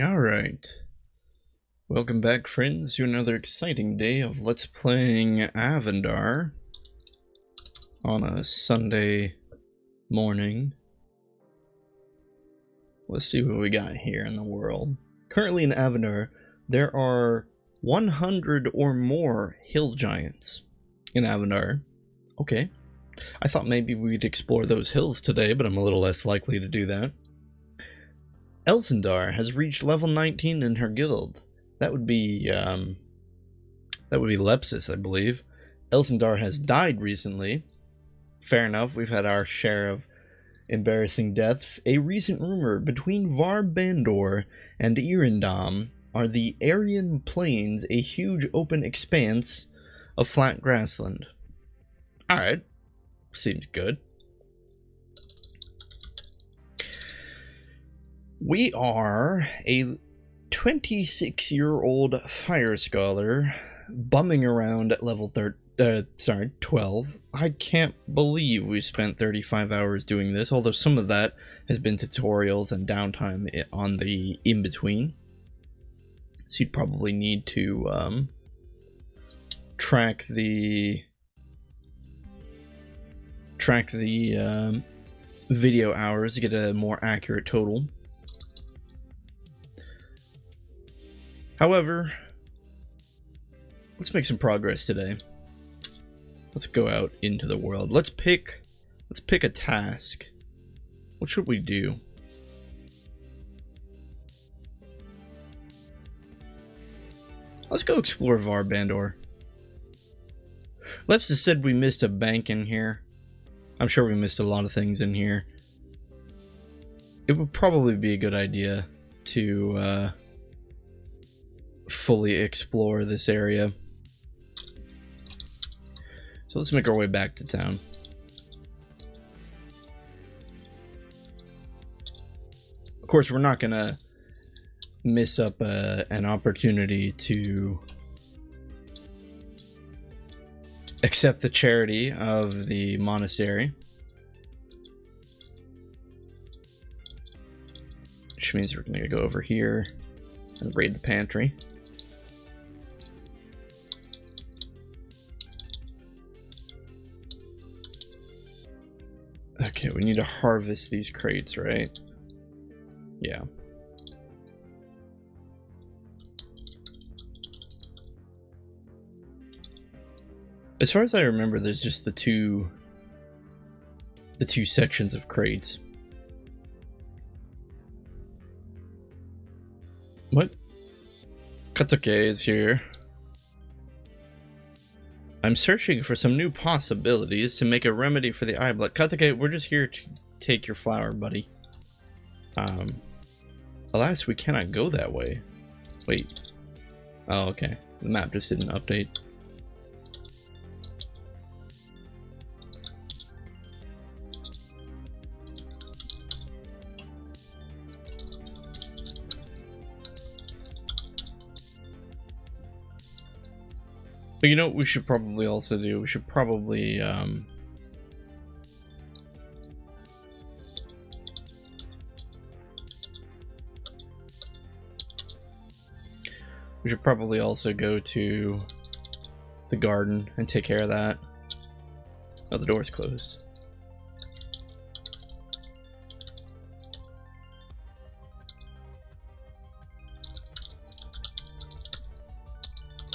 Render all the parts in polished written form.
Alright. Welcome back, friends, to another exciting day of Let's Playing Avendar on a Sunday morning. Let's see what we got here in the world. Currently in Avendar, there are 100 or more hill giants in Avendar. Okay. I thought maybe we'd explore those hills today, but I'm a little less likely to do that. Elzendar has reached level 19 in her guild. That would be Lepsis, I believe. Elzendar has died recently. Fair enough, we've had our share of embarrassing deaths. A recent rumor between Varbandor and Irindam are the Aryan Plains, a huge open expanse of flat grassland. Alright, seems good. We are a 26-year-old fire scholar bumming around at level 12. I can't believe we spent 35 hours doing this, although some of that has been tutorials and downtime on the in-between. So you'd probably need to track the video hours to get a more accurate total. However, let's make some progress today. Let's go out into the world. Let's pick a task. What should we do? Let's go explore Varbandor. Lepsis said we missed a bank in here. I'm sure we missed a lot of things in here. It would probably be a good idea to fully explore this area. So let's make our way back to town. Of course, we're not gonna miss up an opportunity to accept the charity of the monastery, which means we're gonna go over here and raid the pantry. Okay, we need to harvest these crates, right? Yeah. As far as I remember, there's just the two sections of crates. What? Katsuke is here. I'm searching for some new possibilities to make a remedy for the eye blood. Katsuke, we're just here to take your flower, buddy. Alas, we cannot go that way. Wait. Oh, okay. The map just didn't update. But you know what we should probably also do? We should probably also go to the garden and take care of that. Oh, the door's closed.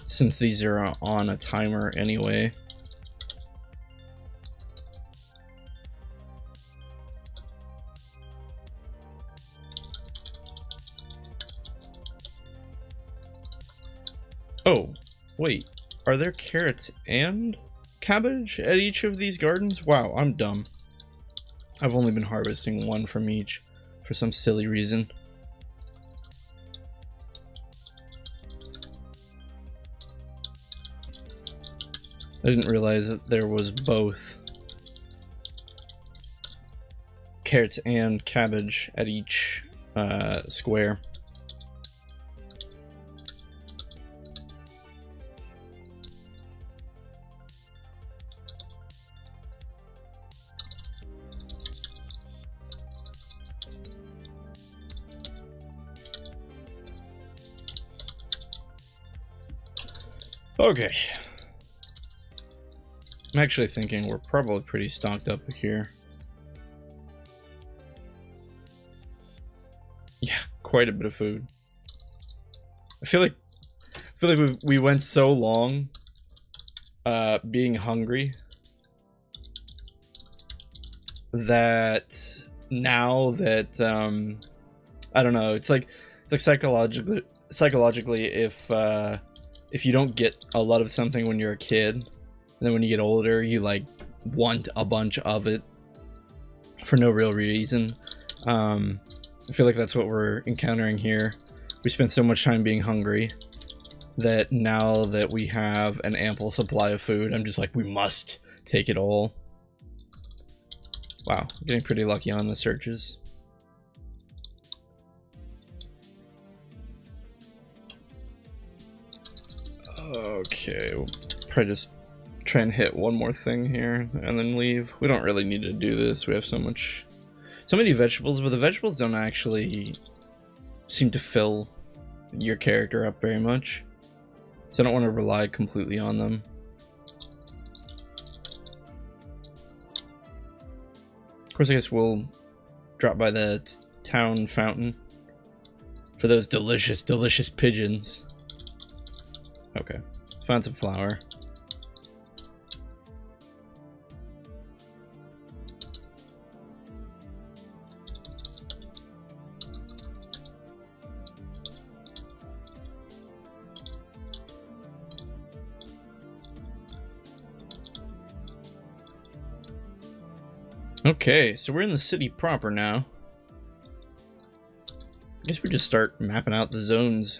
Since these are on a timer anyway. Oh, wait. Are there carrots and cabbage at each of these gardens? Wow, I'm dumb. I've only been harvesting one from each for some silly reason. I didn't realize that there was both carrots and cabbage at each square. Okay. I'm actually thinking we're probably pretty stocked up here. Yeah, quite a bit of food. I feel like we went so long being hungry that now that I don't know, it's like psychologically if you don't get a lot of something when you're a kid, and then when you get older you like want a bunch of it for no real reason. I feel like that's what we're encountering here. We spent so much time being hungry that now that we have an ample supply of food, I'm just like, we must take it all. Wow, getting pretty lucky on the searches. Okay, we'll probably just try and hit one more thing here and then leave. We don't really need to do this. We have so many vegetables, but the vegetables don't actually seem to fill your character up very much. So I don't want to rely completely on them. Of course, I guess we'll drop by the town fountain for those delicious, delicious pigeons. Okay, found some flour. Okay, so we're in the city proper now. I guess we just start mapping out the zones.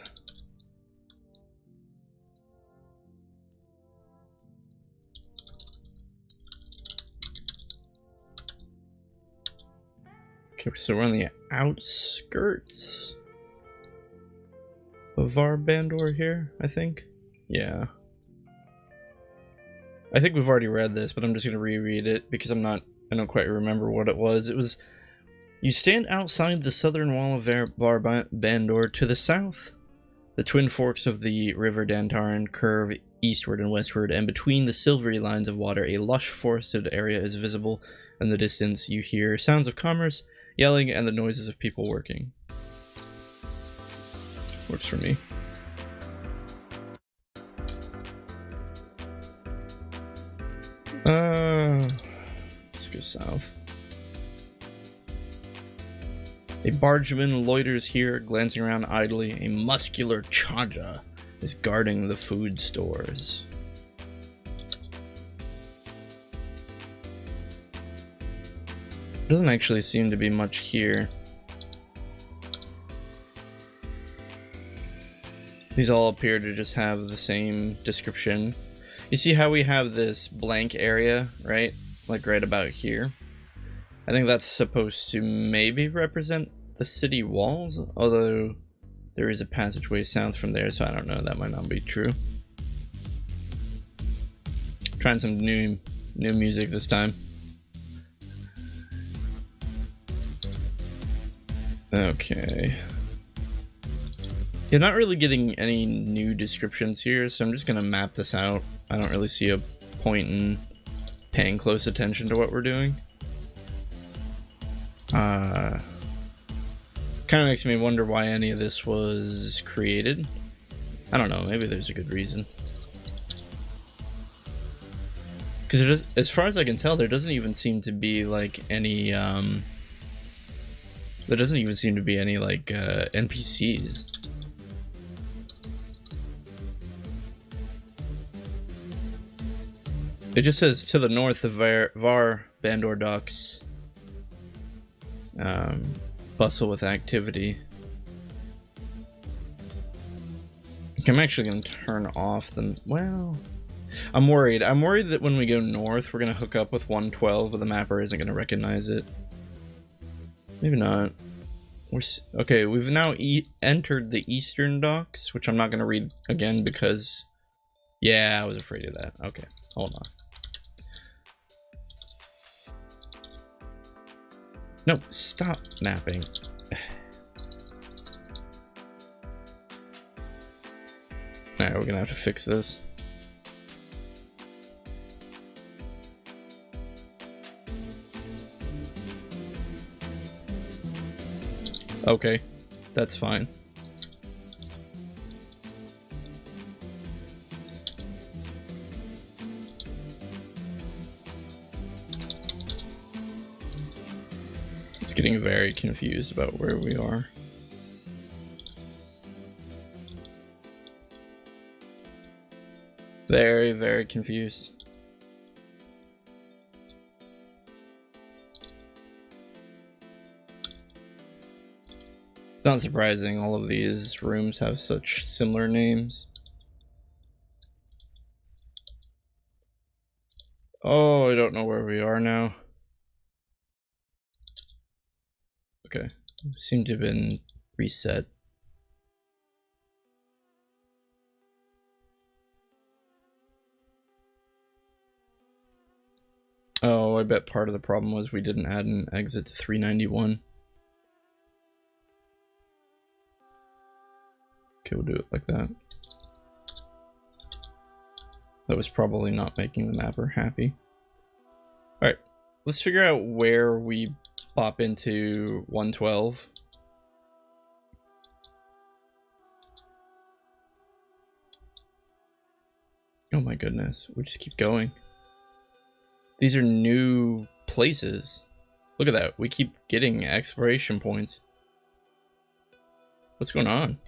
Okay, so we're on the outskirts of Avendar here, I think. Yeah. I think we've already read this, but I'm just gonna reread it because I don't quite remember what it was. It was, you stand outside the southern wall of Avendar to the south. The twin forks of the river Dantaran curve eastward and westward, and between the silvery lines of water, a lush forested area is visible. In the distance, you hear sounds of commerce, yelling, and the noises of people working. Works for me. Let's go south. A bargeman loiters here, glancing around idly. A muscular chaja is guarding the food stores. There doesn't actually seem to be much here. These all appear to just have the same description. You see how we have this blank area, right? Like right about here. I think that's supposed to maybe represent the city walls, although there is a passageway south from there, so I don't know, that might not be true. Trying some new music this time. Okay. You're not really getting any new descriptions here, so I'm just gonna map this out. I don't really see a point in paying close attention to what we're doing. Kind of makes me wonder why any of this was created. I don't know, maybe there's a good reason. Because as far as I can tell, there doesn't even seem to be like any NPCs. It just says to the north of Avendar docks. Bustle with activity. I'm actually going to turn off the... Well... I'm worried. I'm worried that when we go north, we're going to hook up with 112, but the mapper isn't going to recognize it. Maybe not. Okay, we've now entered the eastern docks, which I'm not going to read again because... Yeah, I was afraid of that. Okay, hold on. No, stop mapping. Alright, we're gonna have to fix this. Okay, that's fine. It's getting very confused about where we are. Very, very confused. It's not surprising all of these rooms have such similar names. Oh, I don't know where we are now. Okay, we seem to have been reset. Oh, I bet part of the problem was we didn't add an exit to 391. Okay, we'll do it like that. That was probably not making the mapper happy. Alright, let's figure out where we pop into 112. Oh my goodness, we just keep going. These are new places. Look at that, we keep getting exploration points. What's going on?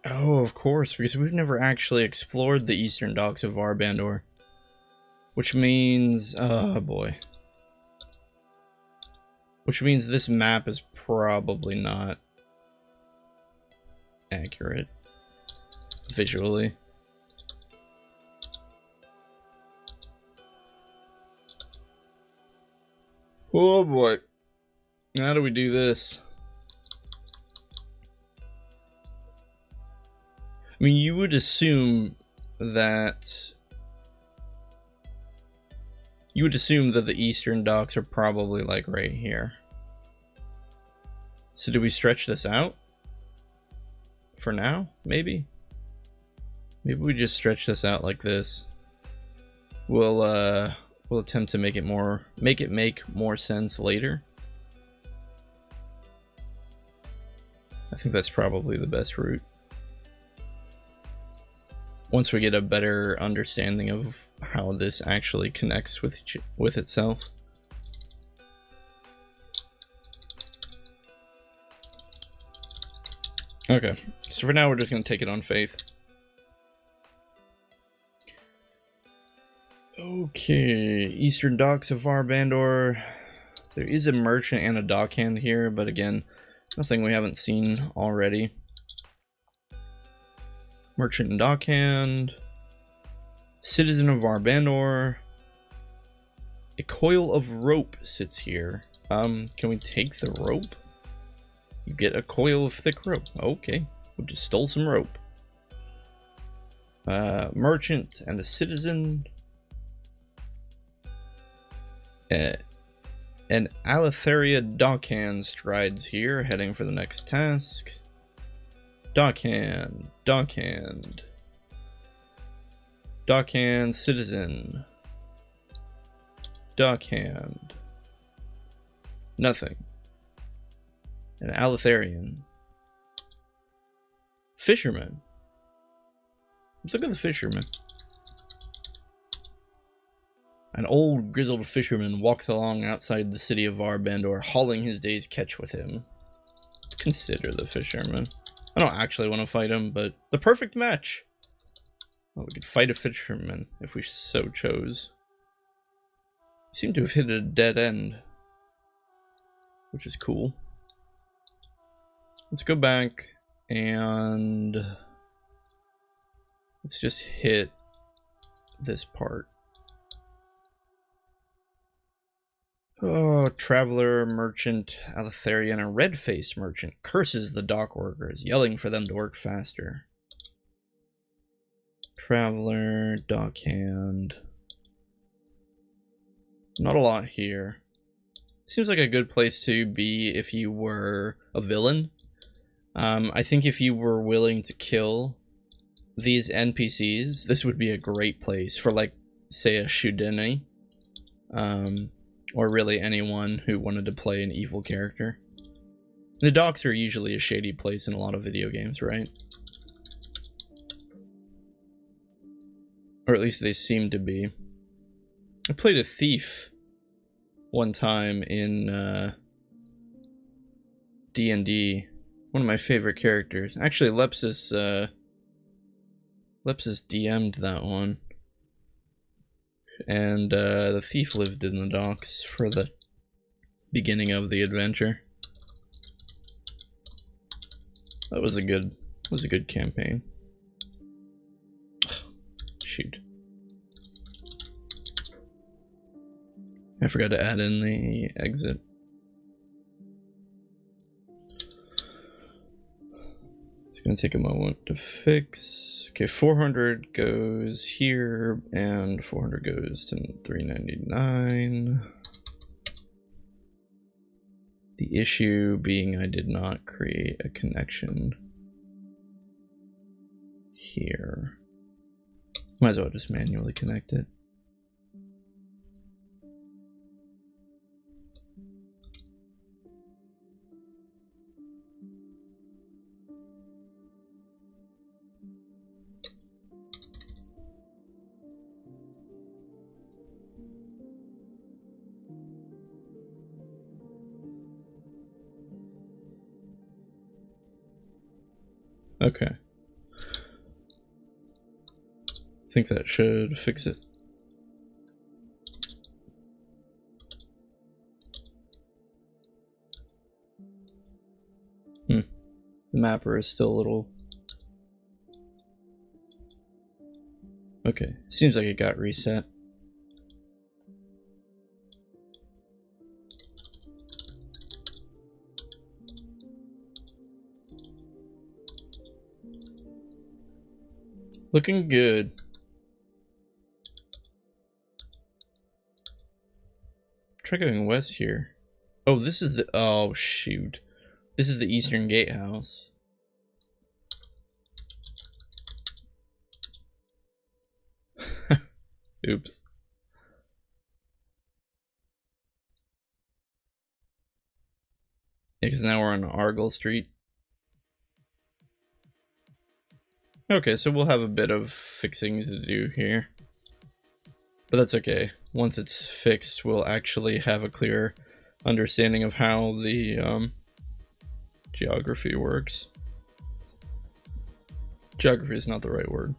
Oh, of course, because we've never actually explored the eastern docks of Avendar. Which means, oh boy. Which means this map is probably not accurate visually. Oh boy. How do we do this? I mean, you would assume that the eastern docks are probably like right here. So do we stretch this out? For now? Maybe? Maybe we just stretch this out like this. We'll attempt to make it make more sense later. I think that's probably the best route. Once we get a better understanding of how this actually connects with itself. Okay, so for now we're just going to take it on faith. Okay, Eastern Docks of Avendar. There is a merchant and a dockhand here, but again, nothing we haven't seen already. Merchant and dockhand. Citizen of Avendar. A coil of rope sits here. Can we take the rope? You get a coil of thick rope. Okay, we just stole some rope. Merchant and a citizen. An Aletheria dockhand strides here, heading for the next task. Dockhand, dockhand. Dockhand, citizen. Dockhand. Nothing. An Aletharian. Fisherman. Let's look at the fisherman. An old grizzled fisherman walks along outside the city of Avendar, hauling his day's catch with him. Consider the fisherman. I don't actually want to fight him, but the perfect match. Well, we could fight a fisherman if we so chose. We seem to have hit a dead end, which is cool. Let's go back and let's just hit this part. Oh, traveler, merchant, Aletharian, a red-faced merchant curses the dock workers, yelling for them to work faster. Traveler, dockhand. Not a lot here. Seems like a good place to be if you were a villain. I think if you were willing to kill these NPCs, this would be a great place for like say a Shudeni, or really anyone who wanted to play an evil character. The docks are usually a shady place in a lot of video games, right? Or at least they seem to be. I played a thief one time in D&D. One of my favorite characters. Actually, Lepsis DM'd that one. And the thief lived in the docks for the beginning of the adventure. That was a good campaign. Shoot. I forgot to add in the exit. It's gonna take a moment to fix. Okay, 400 goes here, and 400 goes to 399. The issue being I did not create a connection here. Might as well just manually connect it. Okay. I think that should fix it. The mapper is still a little... Okay, seems like it got reset. Looking good. Try going west here. Oh, this is the... Oh, shoot. This is the Eastern Gatehouse. Oops. Yeah, because now we're on Argyle Street. Okay, so we'll have a bit of fixing to do here. But that's okay. Once it's fixed, we'll actually have a clear understanding of how the geography works. Geography is not the right word.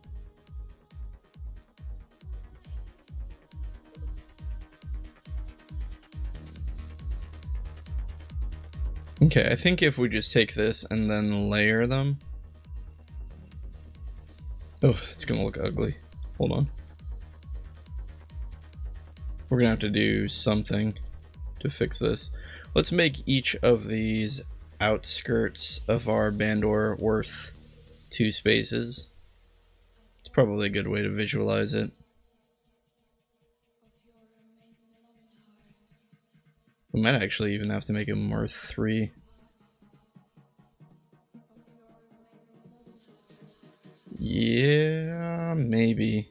Okay, I think if we just take this and then layer them... Oh, it's gonna look ugly. Hold on. We're gonna have to do something to fix this. Let's make each of these outskirts of our Bandor worth 2 spaces. It's probably a good way to visualize it. We might actually even have to make them worth 3. Yeah, maybe.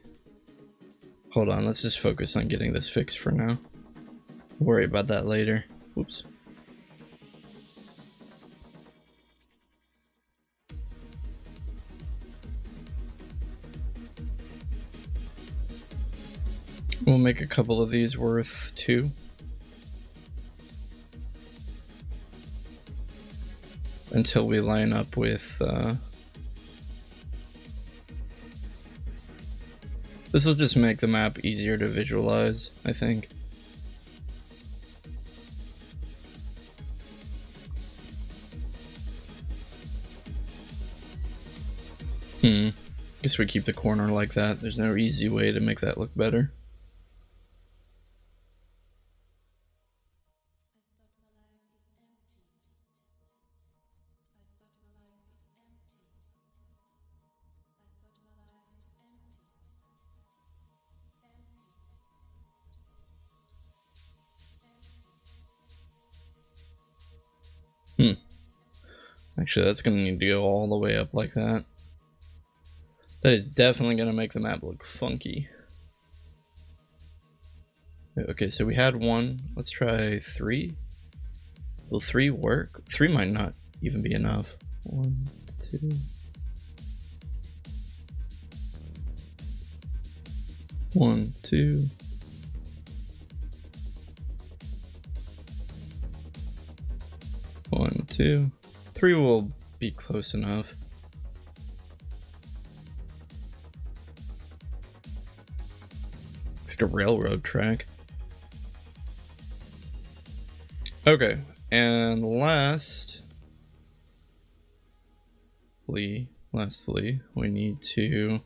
Hold on, let's just focus on getting this fixed for now. Worry about that later. Whoops. We'll make a couple of these worth 2. Until we line up with this will just make the map easier to visualize, I think. Guess we keep the corner like that. There's no easy way to make that look better. Actually, that's going to need to go all the way up like that. That is definitely going to make the map look funky. Okay, so we had 1. Let's try 3. Will 3 work? 3 might not even be enough. 1, 2. 1, 2. 1, 2. 3 will be close enough. It's like a railroad track. Okay, and lastly, we need to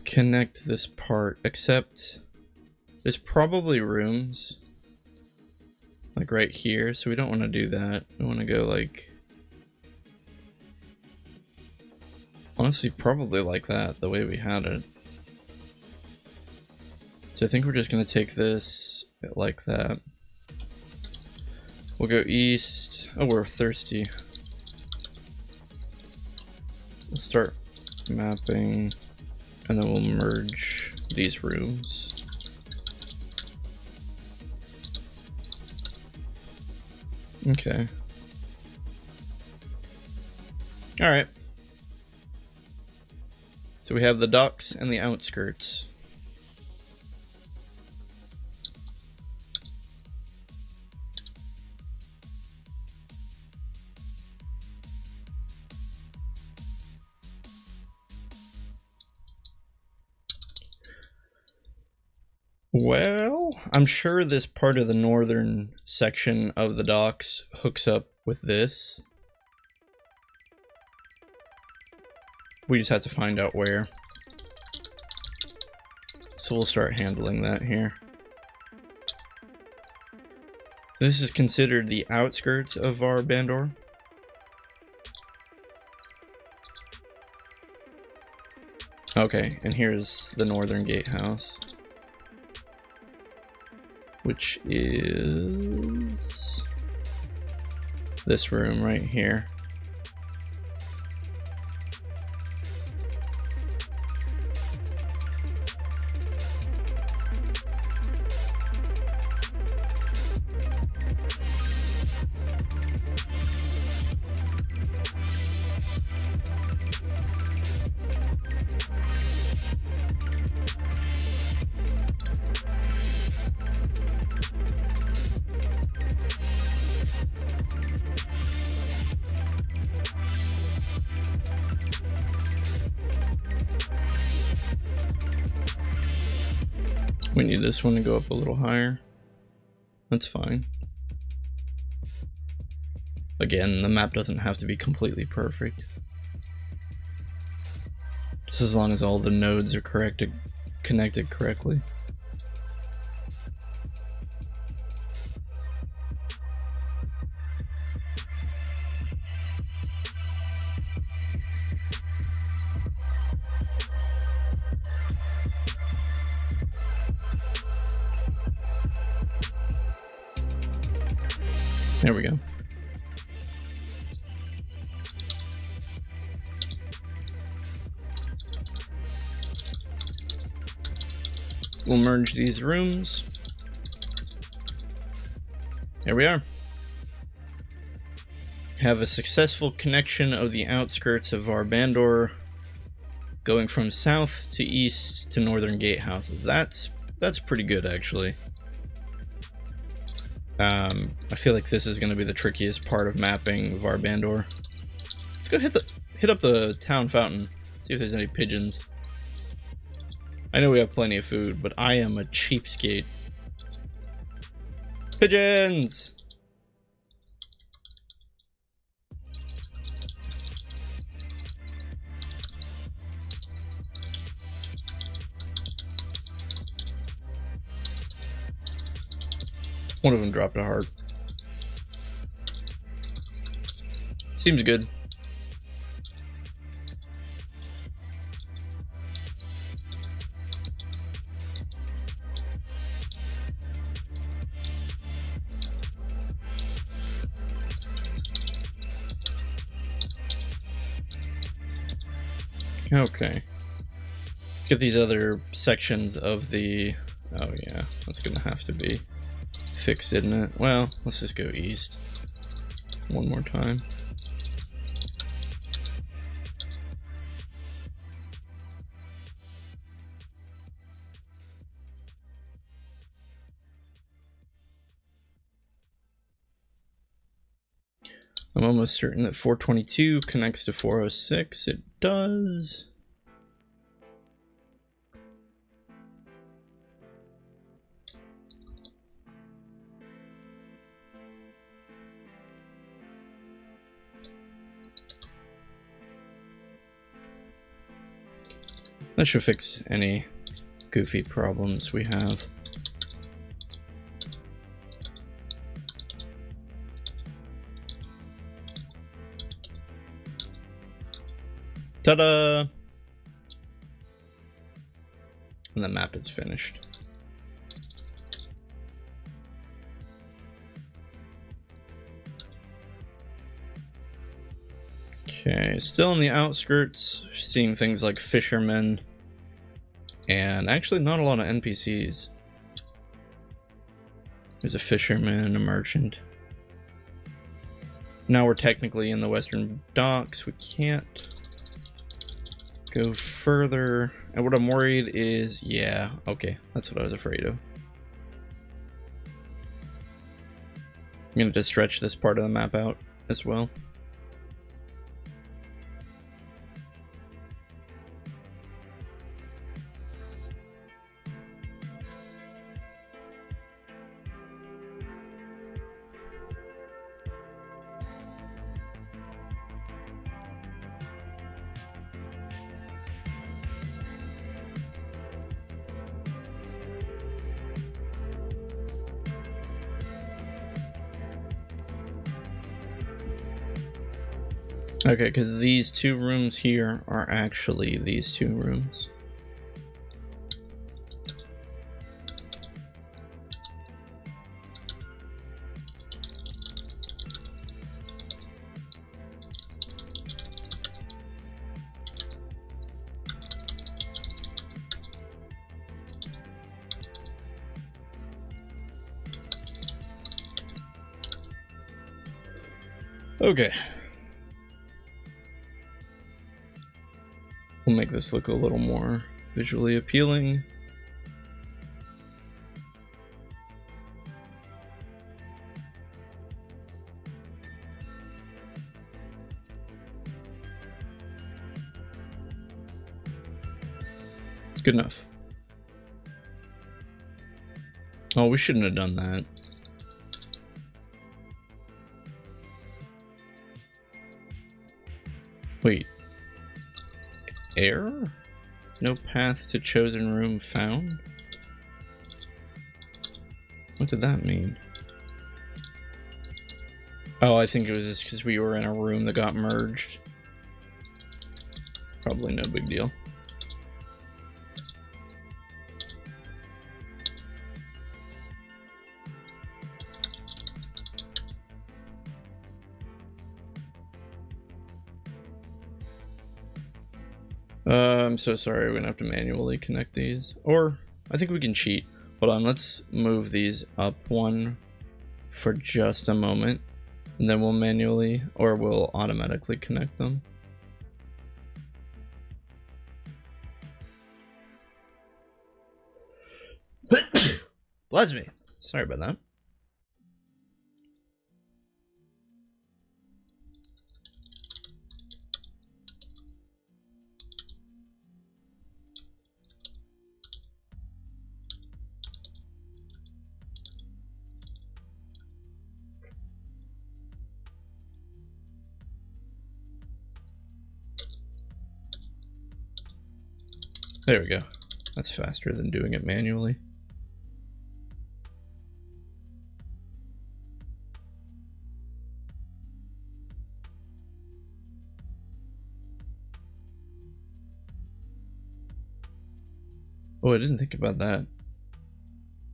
connect this part, except there's probably rooms like right here, so we don't want to do that. We want to go like, honestly, probably like that, the way we had it. So I think we're just going to take this like that. We'll go east. Oh, we're thirsty. We'll start mapping, and then we'll merge these rooms. Okay. Alright. So we have the docks and the outskirts. Well, I'm sure this part of the northern section of the docks hooks up with this. We just have to find out where. So we'll start handling that here. This is considered the outskirts of Avendar. Okay, and here's the northern gatehouse, which is this room right here. We need this one to go up a little higher. That's fine. Again, the map doesn't have to be completely perfect. Just as long as all the nodes are connected correctly. There we go. We'll merge these rooms. There we are. Have a successful connection of the outskirts of Avendar, going from south to east to northern gatehouses. That's pretty good, actually. I feel like this is going to be the trickiest part of mapping Avendar. Let's go hit up the town fountain, see if there's any pigeons. I know we have plenty of food, but I am a cheapskate. Pigeons! One of them dropped a heart. Seems good. Okay. Let's get these other sections of the... Oh yeah, that's gonna have to be fixed, isn't it? Well, let's just go east one more time. I'm almost certain that 422 connects to 406. It does. That should fix any goofy problems we have. Ta-da! And the map is finished. Okay, still in the outskirts, seeing things like fishermen, and actually not a lot of NPCs. There's a fisherman and a merchant. Now we're technically in the western docks. We can't go further. And what I'm worried is, yeah, okay, that's what I was afraid of. I'm gonna just stretch this part of the map out as well. Okay, because these two rooms here are actually these two rooms. Okay. We'll make this look a little more visually appealing. It's good enough. Oh, we shouldn't have done that. Wait. Error? No path to chosen room found? What did that mean? Oh, I think it was just because we were in a room that got merged. Probably no big deal. I'm so sorry, we're gonna have to manually connect these. Or, I think we can cheat. Hold on, let's move these up one for just a moment. And then we'll manually, or we'll automatically connect them. Bless me. Sorry about that. There we go. That's faster than doing it manually. Oh, I didn't think about that.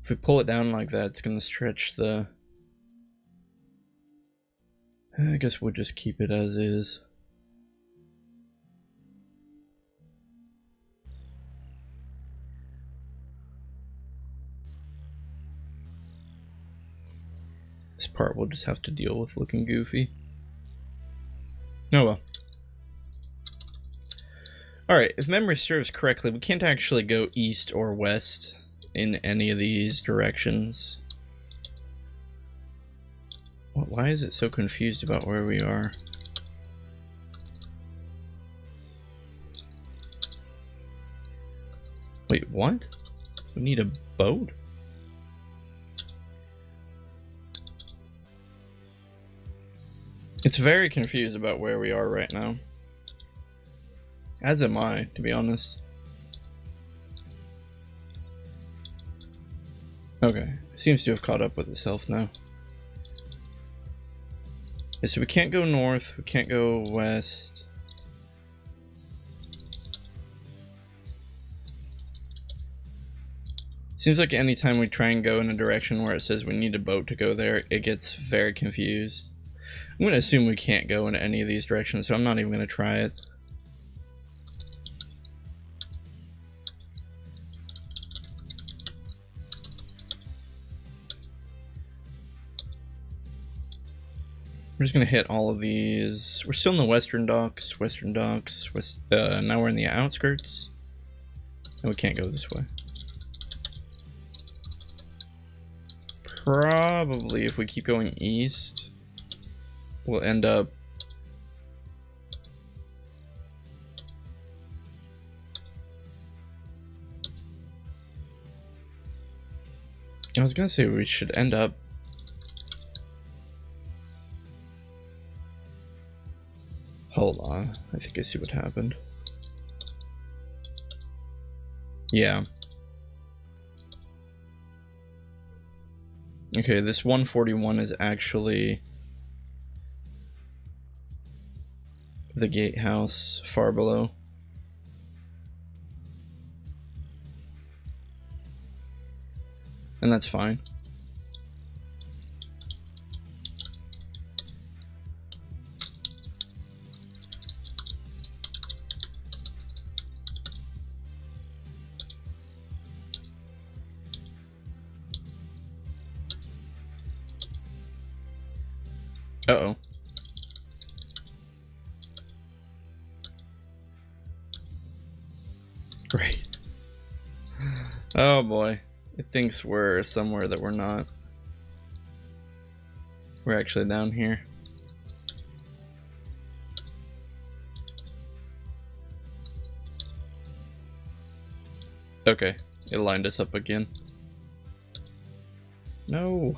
If we pull it down like that, it's gonna stretch the... I guess we'll just keep it as is. This part we'll just have to deal with looking goofy. Oh well. Alright, if memory serves correctly, we can't actually go east or west in any of these directions. Why is it so confused about where we are? Wait, what? We need a boat? It's very confused about where we are right now. As am I, to be honest. Okay, seems to have caught up with itself now. Okay, so we can't go north, we can't go west. Seems like anytime we try and go in a direction where it says we need a boat to go there, it gets very confused. I'm going to assume we can't go in any of these directions, so I'm not even going to try it. We're just going to hit all of these. We're still in the western docks, now we're in the outskirts. And we can't go this way. Probably if we keep going east, we'll end up I was gonna say we should end up hold on, I think I see what happened. Yeah. Okay, this 141 is actually the gatehouse far below. And that's fine. Uh-oh. Great. Oh boy. It thinks we're somewhere that we're not. We're actually down here. Okay, it lined us up again. No.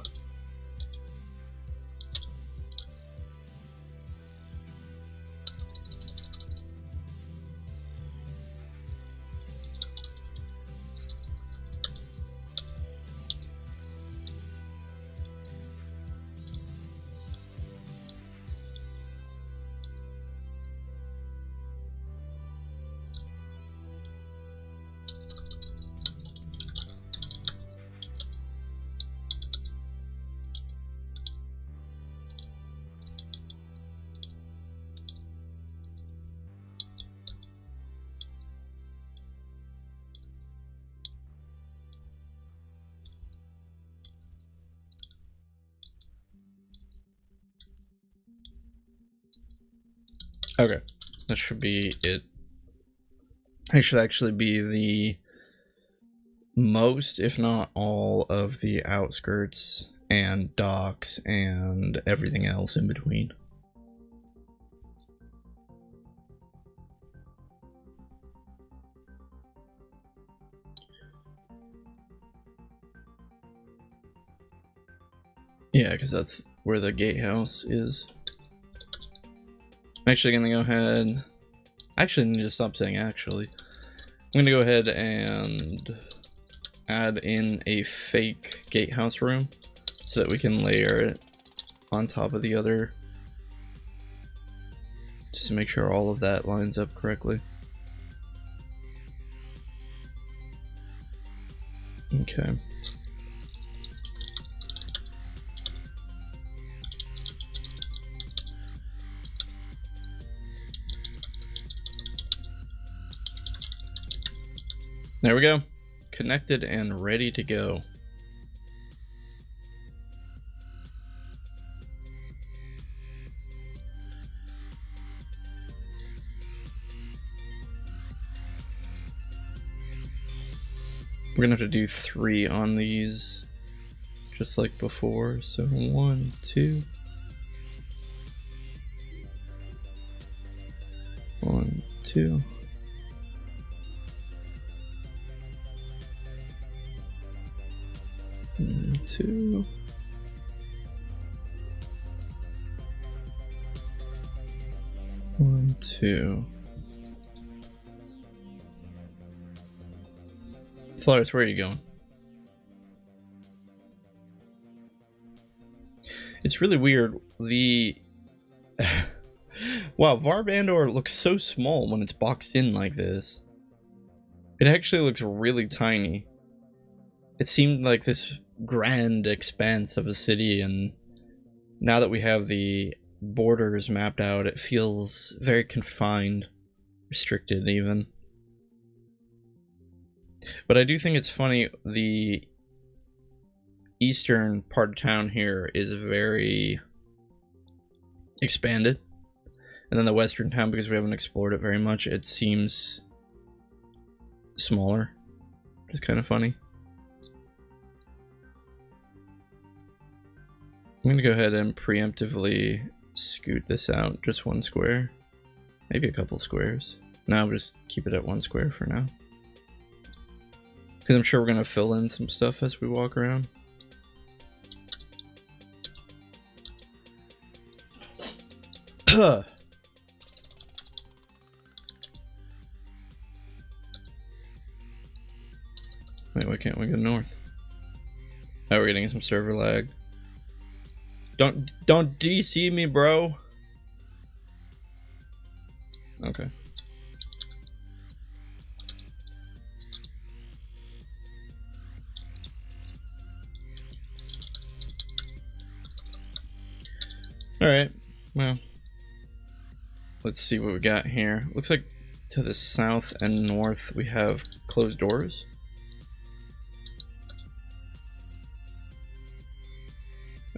Okay, that should be it. I should actually be the most, if not all, of the outskirts and docks and everything else in between. Yeah, because that's where the gatehouse is. I'm actually gonna go ahead. Actually, I need to stop saying actually. I'm gonna go ahead and add in a fake gatehouse room so that we can layer it on top of the other, just to make sure all of that lines up correctly. Okay. There we go. Connected and ready to go. We're gonna have to do 3 on these, just like before. So 1, 2. 1, 2. 2. 1, 2. Flores, where are you going? It's really weird. The wow, Varbandor looks so small when it's boxed in like this. It actually looks really tiny. It seemed like this grand expanse of a city, and now that we have the borders mapped out, it feels very confined, restricted even. But I do think it's funny, the eastern part of town here is very expanded, and then the western town, because we haven't explored it very much, it seems smaller. It's kind of funny. I'm gonna go ahead and preemptively scoot this out just 1 square, maybe a couple squares. No, I'll just keep it at 1 square for now, because I'm sure we're gonna fill in some stuff as we walk around. Wait, why can't we go north? Oh, we're getting some server lag. Don't DC me, bro. Okay. Alright, well, let's see what we got here. Looks like to the south and north we have closed doors.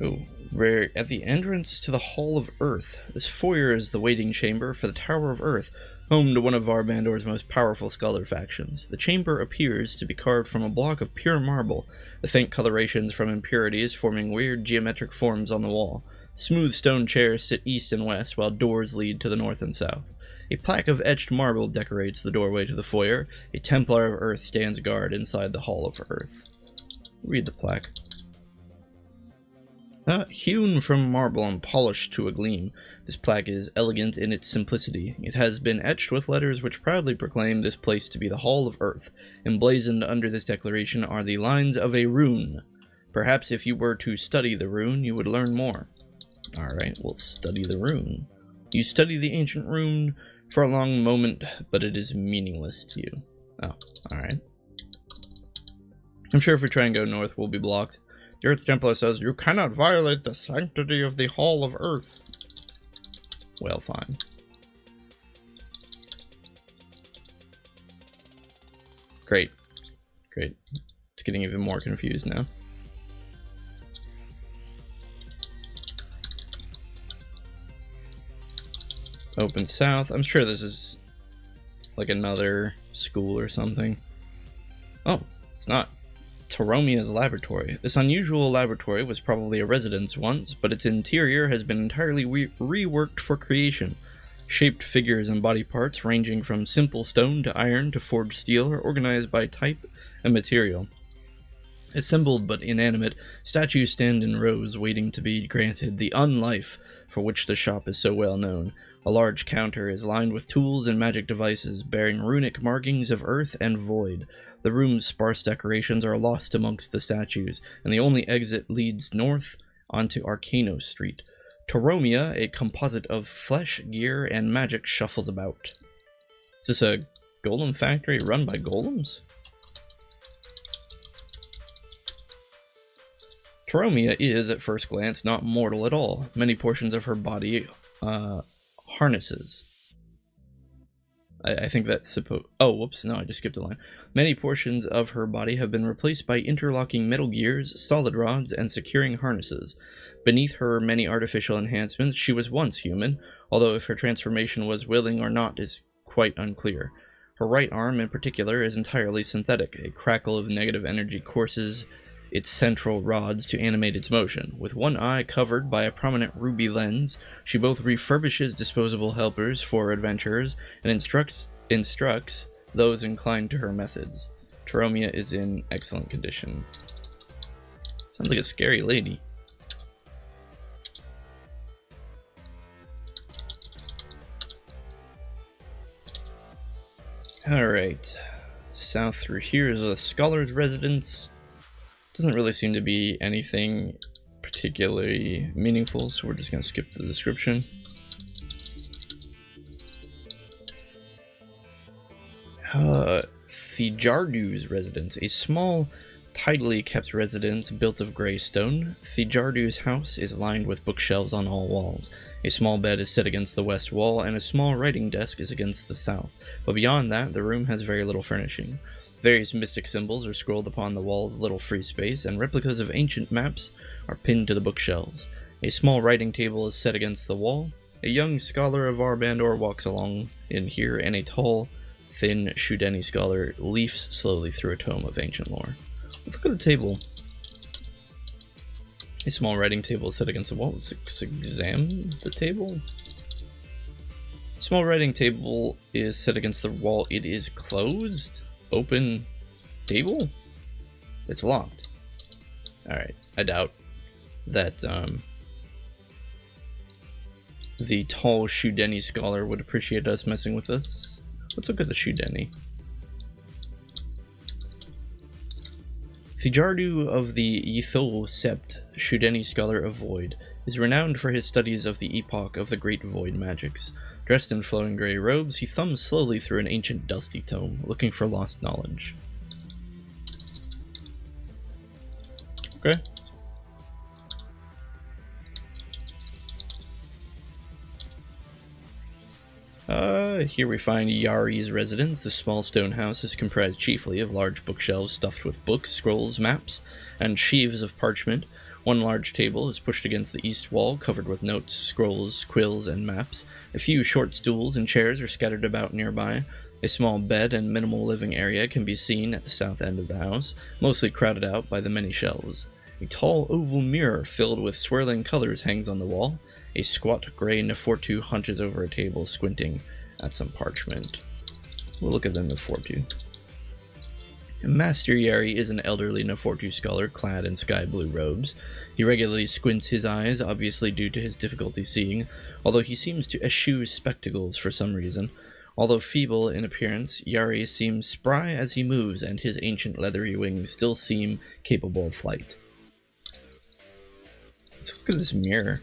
Oh, we're at the entrance to the Hall of Earth. This foyer is the waiting chamber for the Tower of Earth, home to one of Varbandor's most powerful scholar factions. The chamber appears to be carved from a block of pure marble, the faint colorations from impurities forming weird geometric forms on the wall. Smooth stone chairs sit east and west, while doors lead to the north and south. A plaque of etched marble decorates the doorway to the foyer. A Templar of Earth stands guard inside the Hall of Earth. Read the plaque. Hewn from marble and polished to a gleam, this plaque is elegant in its simplicity. It has been etched with letters which proudly proclaim this place to be the Hall of Earth. Emblazoned under this declaration are the lines of a rune. Perhaps if you were to study the rune, you would learn more. Alright, we'll study the rune. You study the ancient rune for a long moment, but it is meaningless to you. Oh, alright. I'm sure if we try and go north, we'll be blocked. The Earth Templar says, "You cannot violate the sanctity of the Hall of Earth." Well, fine. Great. Great. It's getting even more confused now. Open south. I'm sure this is like another school or something. Oh, it's not. Taromia's laboratory. This unusual laboratory was probably a residence once, but its interior has been entirely reworked for creation. Shaped figures and body parts ranging from simple stone to iron to forged steel are organized by type and material. Assembled but inanimate, statues stand in rows waiting to be granted the unlife for which the shop is so well known. A large counter is lined with tools and magic devices bearing runic markings of earth and void. The room's sparse decorations are lost amongst the statues, and the only exit leads north onto Arcano Street. Taromia, a composite of flesh, gear, and magic, shuffles about. Is this a golem factory run by golems? Taromia is, at first glance, not mortal at all. Many portions of her body harnesses. I think that's supposed... Oh, whoops, no, I just skipped a line. Many portions of her body have been replaced by interlocking metal gears, solid rods, and securing harnesses. Beneath her many artificial enhancements, she was once human, although if her transformation was willing or not is quite unclear. Her right arm, in particular, is entirely synthetic. A crackle of negative energy courses its central rods to animate its motion. With one eye covered by a prominent ruby lens, she both refurbishes disposable helpers for adventurers and instructs those inclined to her methods. Teromia is in excellent condition. Sounds like a scary lady. Alright. South through here is a scholar's residence. Doesn't really seem to be anything particularly meaningful, so we're just going to skip the description. Thijardu's residence, a small, tidily kept residence built of grey stone. Thijardu's house is lined with bookshelves on all walls. A small bed is set against the west wall, and a small writing desk is against the south. But beyond that, the room has very little furnishing. Various mystic symbols are scrolled upon the walls' little free space, and replicas of ancient maps are pinned to the bookshelves. A small writing table is set against the wall. A young scholar of Avendar walks along in here, and a tall, thin Shudeni scholar leafs slowly through a tome of ancient lore. Let's look at the table. A small writing table is set against the wall. Let's examine the table. A small writing table is set against the wall. It is closed. Open table? It's locked. Alright, I doubt that the tall Shudeni scholar would appreciate us messing with this. Let's look at the Shudeni. Thijardu of the Ythol Sept, Shudeni scholar of Void, is renowned for his studies of the epoch of the Great Void magics. Dressed in flowing grey robes, he thumbs slowly through an ancient dusty tome, looking for lost knowledge. Okay. Here we find Yari's residence. The small stone house is comprised chiefly of large bookshelves stuffed with books, scrolls, maps, and sheaves of parchment. One large table is pushed against the east wall, covered with notes, scrolls, quills, and maps. A few short stools and chairs are scattered about nearby. A small bed and minimal living area can be seen at the south end of the house, mostly crowded out by the many shelves. A tall oval mirror filled with swirling colors hangs on the wall. A squat gray Nefortu hunches over a table, squinting at some parchment. We'll look at the Nefortu. Master Yari is an elderly Nefortu scholar clad in sky blue robes. He regularly squints his eyes, obviously due to his difficulty seeing, although he seems to eschew spectacles for some reason. Although feeble in appearance, Yari seems spry as he moves, and his ancient leathery wings still seem capable of flight. Let's look at this mirror.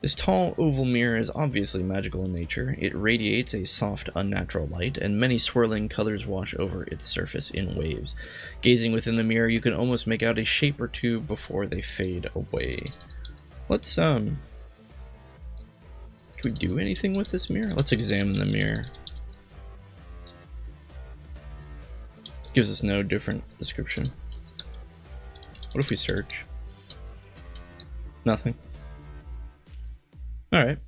This tall oval mirror is obviously magical in nature. It radiates a soft, unnatural light, and many swirling colors wash over its surface in waves. Gazing within the mirror, you can almost make out a shape or two before they fade away. Let's, can we do anything with this mirror? Let's examine the mirror. Gives us no different description. What if we search? Nothing. Alright.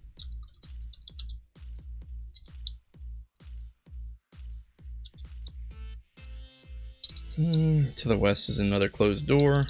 To the west is another closed door.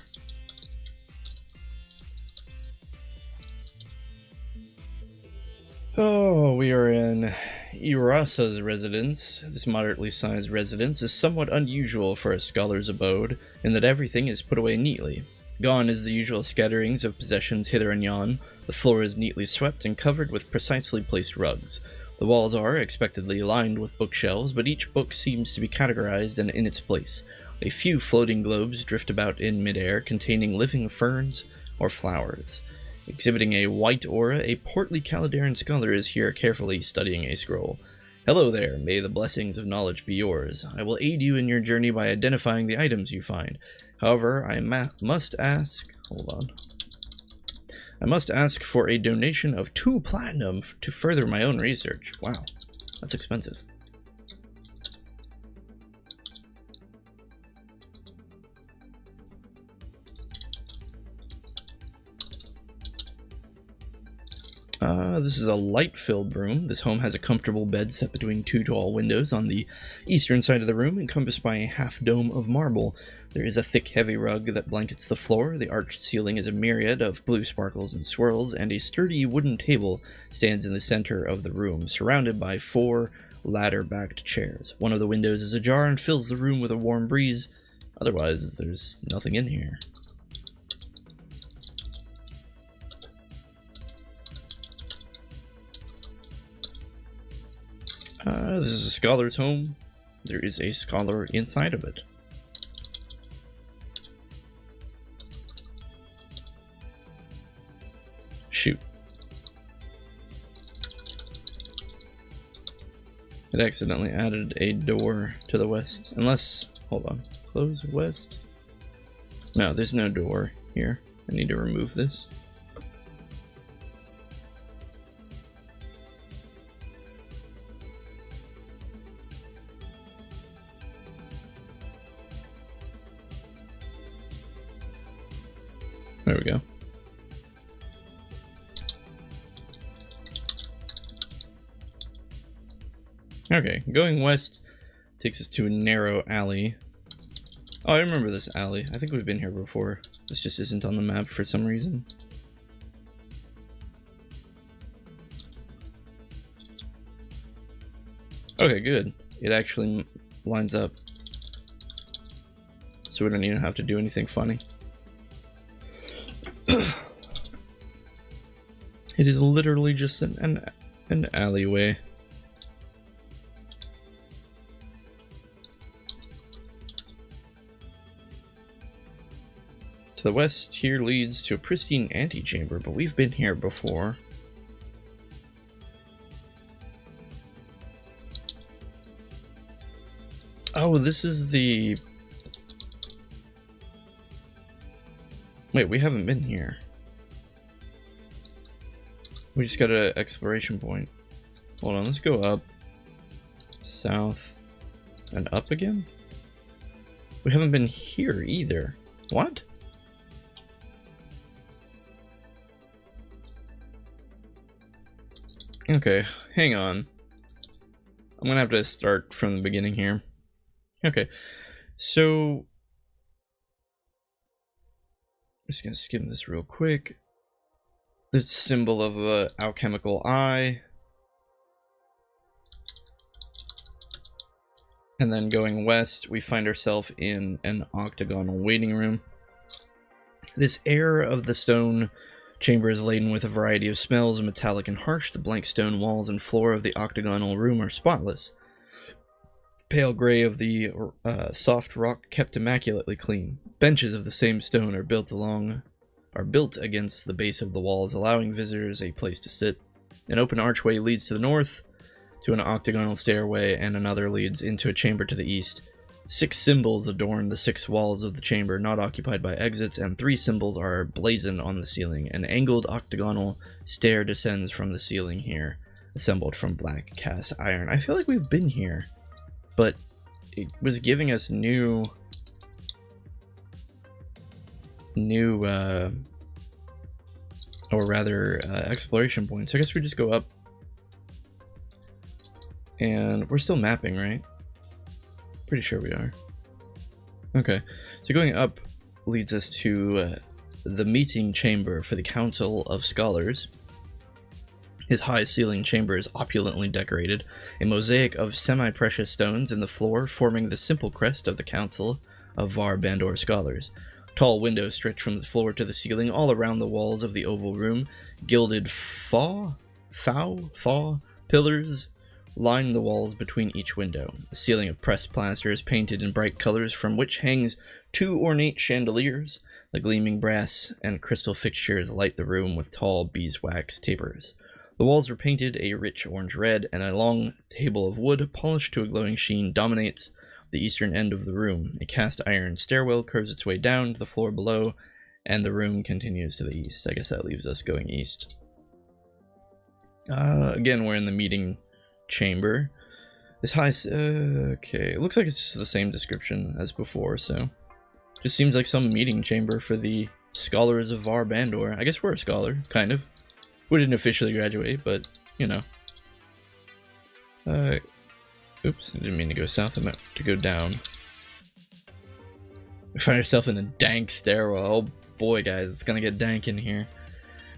Oh, we are in Irasa's residence. This moderately sized residence is somewhat unusual for a scholar's abode, in that everything is put away neatly. Gone is the usual scatterings of possessions hither and yon. The floor is neatly swept and covered with precisely placed rugs. The walls are expectedly lined with bookshelves, but each book seems to be categorized and in its place. A few floating globes drift about in midair, containing living ferns or flowers. Exhibiting a white aura, a portly Caladeran scholar is here carefully studying a scroll. Hello there, may the blessings of knowledge be yours. I will aid you in your journey by identifying the items you find. However, I must ask... Hold on. I must ask for a donation of 2 platinum to further my own research. Wow, that's expensive. This is a light-filled room. This home has a comfortable bed set between two tall windows on the eastern side of the room, encompassed by a half-dome of marble. There is a thick, heavy rug that blankets the floor. The arched ceiling is a myriad of blue sparkles and swirls, and a sturdy wooden table stands in the center of the room, surrounded by 4 ladder-backed chairs. One of the windows is ajar and fills the room with a warm breeze. Otherwise, there's nothing in here. This is a scholar's home. There is a scholar inside of it. Shoot. It accidentally added a door to the west. Unless, hold on, close west? No, there's no door here. I need to remove this. There we go. Okay, going west takes us to a narrow alley. Oh, I remember this alley. I think we've been here before. This just isn't on the map for some reason. Okay, good. It actually lines up. So we don't even have to do anything funny. It is literally just an alleyway. To the west here leads to a pristine antechamber, but we've been here before. Oh, this is the... Wait, we haven't been here. We just got an exploration point. Hold on, let's go up, south, and up again? We haven't been here either. What? Okay, hang on. I'm gonna have to start from the beginning here. Okay, so... I'm just gonna skim this real quick. The symbol of a alchemical eye. And then going west, we find ourselves in an octagonal waiting room. This air of the stone chamber is laden with a variety of smells, metallic and harsh. The blank stone walls and floor of the octagonal room are spotless. Pale gray of the soft rock kept immaculately clean. Benches of the same stone are built against the base of the walls, allowing visitors a place to sit. An open archway leads to the north, to an octagonal stairway, and another leads into a chamber to the east. 6 symbols adorn the 6 walls of the chamber, not occupied by exits, and 3 symbols are blazoned on the ceiling. An angled octagonal stair descends from the ceiling here, assembled from black cast iron. I feel like we've been here, but it was giving us new exploration points. So I guess we just go up, and we're still mapping, right? Pretty sure we are. Okay, so going up leads us to the meeting chamber for the Council of Scholars. His high-ceilinged chamber is opulently decorated, a mosaic of semi-precious stones in the floor forming the simple crest of the Council of Avendar Scholars. Tall windows stretch from the floor to the ceiling all around the walls of the oval room. Gilded faw pillars line the walls between each window. The ceiling of pressed plaster is painted in bright colors, from which hangs 2 ornate chandeliers. The gleaming brass and crystal fixtures light the room with tall beeswax tapers. The walls are painted a rich orange red, and a long table of wood, polished to a glowing sheen, dominates the eastern end of the room. A cast iron stairwell curves its way down to the floor below, and the room continues to the east. I guess that leaves us going east. Again, we're in the meeting chamber. This high... okay, it looks like it's just the same description as before, so... Just seems like some meeting chamber for the Scholars of Avendar. I guess we're a scholar, kind of. We didn't officially graduate, but, you know. Oops, I didn't mean to go south, I meant to go down. We find ourselves in a dank stairwell. Oh boy, guys, it's gonna get dank in here.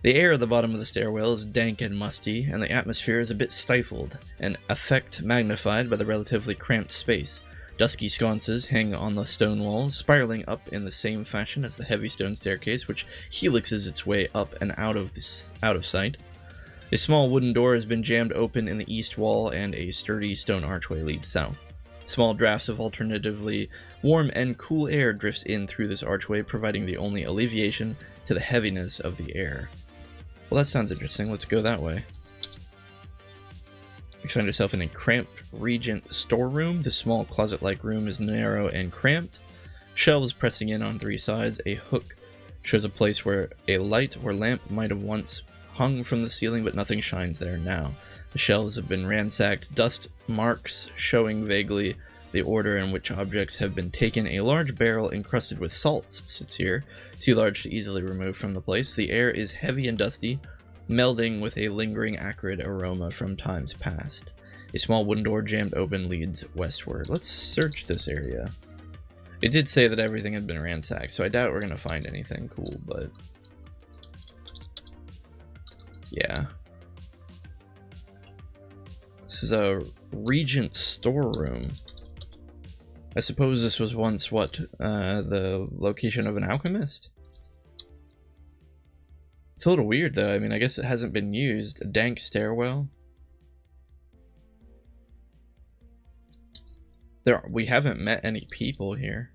The air at the bottom of the stairwell is dank and musty, and the atmosphere is a bit stifled, an effect magnified by the relatively cramped space. Dusky sconces hang on the stone walls, spiraling up in the same fashion as the heavy stone staircase, which helixes its way up and out of sight. A small wooden door has been jammed open in the east wall, and a sturdy stone archway leads south. Small drafts of alternatively warm and cool air drifts in through this archway, providing the only alleviation to the heaviness of the air. Well, that sounds interesting. Let's go that way. You find yourself in a cramped regent storeroom. The small closet-like room is narrow and cramped. Shelves pressing in on three sides. A hook shows a place where a light or lamp might have once hung from the ceiling, but nothing shines there now. The shelves have been ransacked, dust marks showing vaguely the order in which objects have been taken. A large barrel encrusted with salts sits here, too large to easily remove from the place. The air is heavy and dusty, melding with a lingering acrid aroma from times past. A small wooden door jammed open leads westward. Let's search this area. It did say that everything had been ransacked, so I doubt we're going to find anything cool, but yeah. This is a regent storeroom. I suppose this was once, what, the location of an alchemist? It's a little weird, though. I mean, I guess it hasn't been used. A dank stairwell. We haven't met any people here.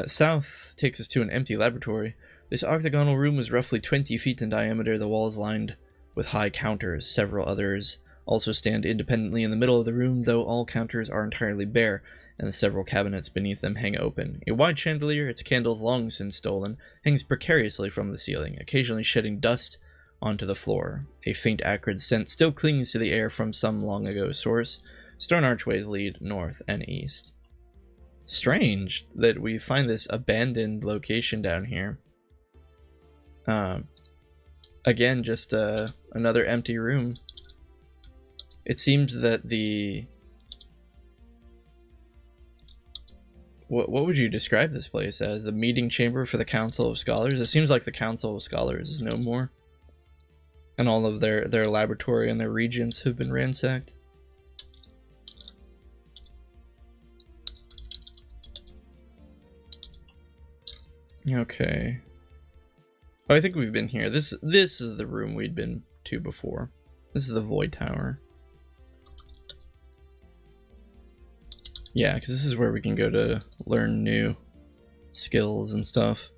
South takes us to an empty laboratory. This octagonal room was roughly 20 feet in diameter, the walls lined with high counters. Several others also stand independently in the middle of the room, though all counters are entirely bare, and the several cabinets beneath them hang open. A wide chandelier, its candles long since stolen, hangs precariously from the ceiling, occasionally shedding dust onto the floor. A faint acrid scent still clings to the air from some long ago source. Stone archways lead north and east. Strange that we find this abandoned location down here. Again, just another empty room. It seems that the... What would you describe this place as? The meeting chamber for the Council of Scholars? It seems like the Council of Scholars is no more. And all of their laboratory and their regents have been ransacked. Okay. Oh, I think we've been here. This is the room we'd been to before. This is the Void Tower. Yeah, because this is where we can go to learn new skills and stuff.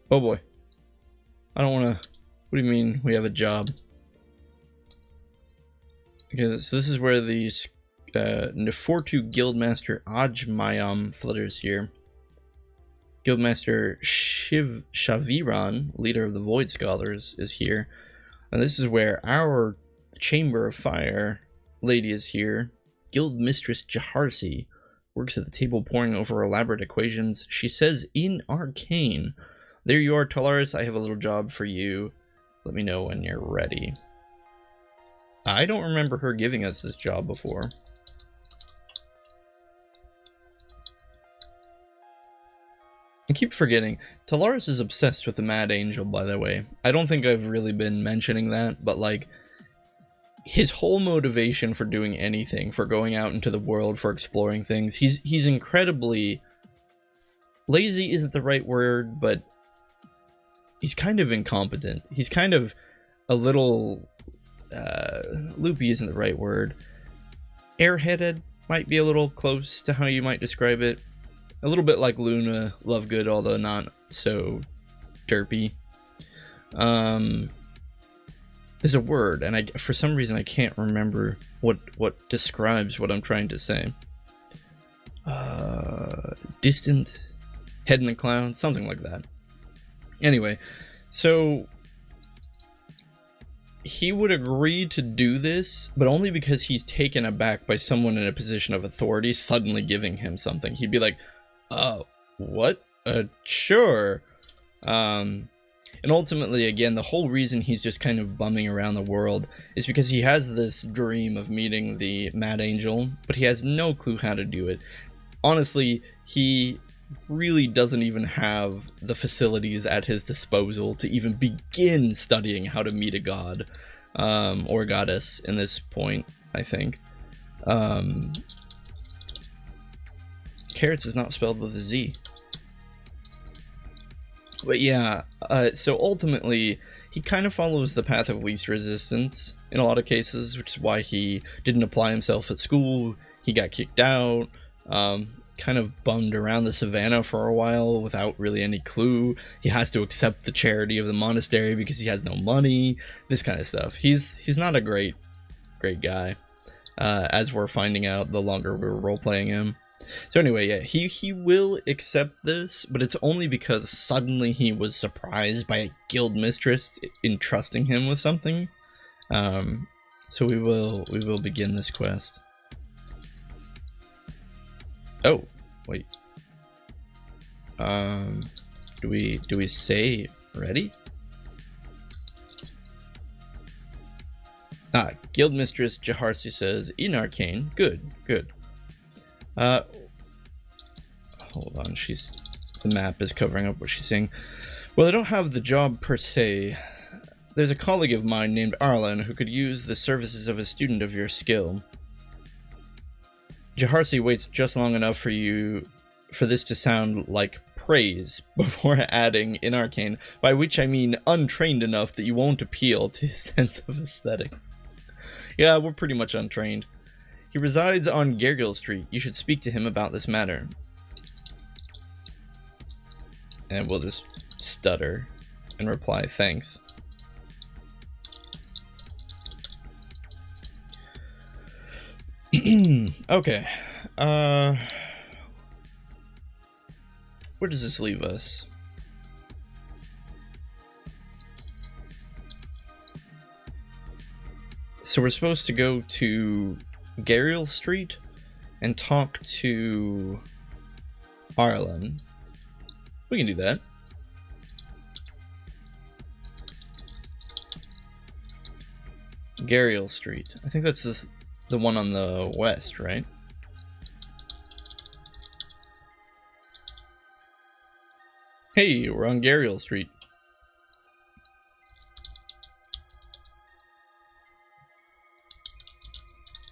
Oh boy. I don't want to... What do you mean we have a job? Okay, so this is where the Nefortu Guildmaster Ajmayam flutters here. Guildmaster Shaviran, leader of the Void Scholars, is here. And this is where our Chamber of Fire lady is here. Guild Mistress Jaharsi works at the table poring over elaborate equations. She says in arcane. There you are, Talaris. I have a little job for you. Let me know when you're ready. I don't remember her giving us this job before. I keep forgetting. Talaris is obsessed with the Mad Angel, by the way. I don't think I've really been mentioning that, but like, his whole motivation for doing anything, for going out into the world, for exploring things, he's incredibly... Lazy isn't the right word, but he's kind of incompetent. He's kind of a little... loopy isn't the right word. Airheaded might be a little close to how you might describe it. A little bit like Luna Lovegood, although not so derpy. There's a word, and for some reason I can't remember what describes what I'm trying to say. Distant, head in the clouds, something like that. Anyway, so he would agree to do this, but only because he's taken aback by someone in a position of authority suddenly giving him something. He'd be like, what? Sure. And ultimately, again, the whole reason he's just kind of bumming around the world is because he has this dream of meeting the Mad Angel, but he has no clue how to do it. Honestly, he really doesn't even have the facilities at his disposal to even begin studying how to meet a god, or goddess in this point, I think. Carrots is not spelled with a Z. But yeah, so ultimately, he kind of follows the path of least resistance in a lot of cases, which is why he didn't apply himself at school. He got kicked out, kind of bummed around the savannah for a while without really any clue. He has to accept the charity of the monastery because he has no money, this kind of stuff. He's not a great guy, as we're finding out the longer we're role-playing him. So anyway, yeah, he will accept this, but it's only because suddenly he was surprised by a guild mistress entrusting him with something. So we will begin this quest. Oh, wait. Do we say ready? Guild Mistress Jaharsi says, in arcane. Good. Hold on, the map is covering up what she's saying. Well, I don't have the job per se. There's a colleague of mine named Arlen who could use the services of a student of your skill. Jaharsi waits just long enough for this to sound like praise before adding in arcane, by which I mean untrained enough that you won't appeal to his sense of aesthetics. Yeah, we're pretty much untrained. He resides on Gergil Street. You should speak to him about this matter. And we'll just stutter and reply, thanks. Okay. Where does this leave us? So we're supposed to go to Gergil Street and talk to Arlen. We can do that. Gergil Street. I think that's the one on the west, right? Hey, we're on Gergil Street.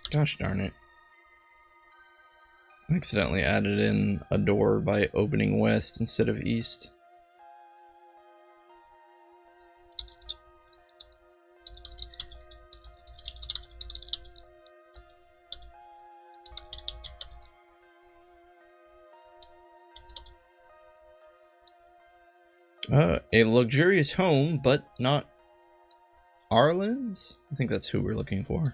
Gosh darn it. I accidentally added in a door by opening west instead of east. A luxurious home, but not Arlen's? I think that's who we're looking for.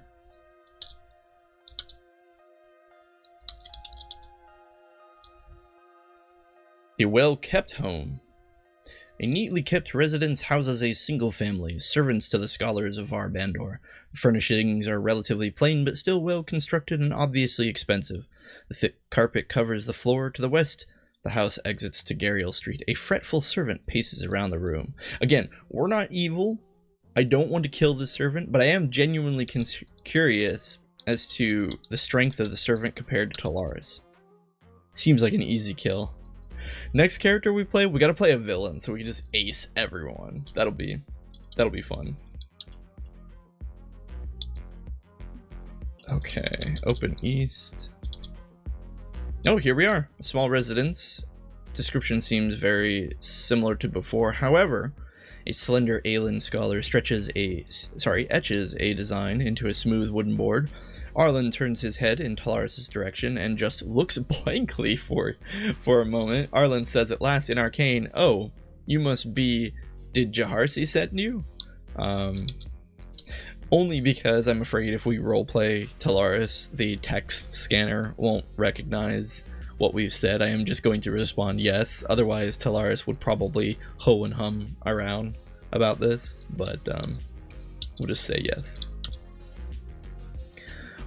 A well-kept home. A neatly kept residence houses a single family, servants to the scholars of Avendar. The furnishings are relatively plain, but still well constructed and obviously expensive. The thick carpet covers the floor to the west. The house exits to Gergil Street. A fretful servant paces around the room. Again, we're not evil. I don't want to kill the servant, but I am genuinely curious as to the strength of the servant compared to Talaris. Seems like an easy kill. Next character we play, we gotta play a villain, so we can just ace everyone. That'll be fun. Okay, open east. Oh, here we are. A small residence. Description seems very similar to before. However, a slender Aelin scholar etches a design into a smooth wooden board. Arlen turns his head in Talaris' direction and just looks blankly for a moment. Arlen says at last in arcane, "Oh, you must be... Did Jaharsi send you?" Only because I'm afraid if we roleplay Talaris, the text scanner won't recognize what we've said. I am just going to respond yes. Otherwise, Talaris would probably ho and hum around about this. But We'll just say yes.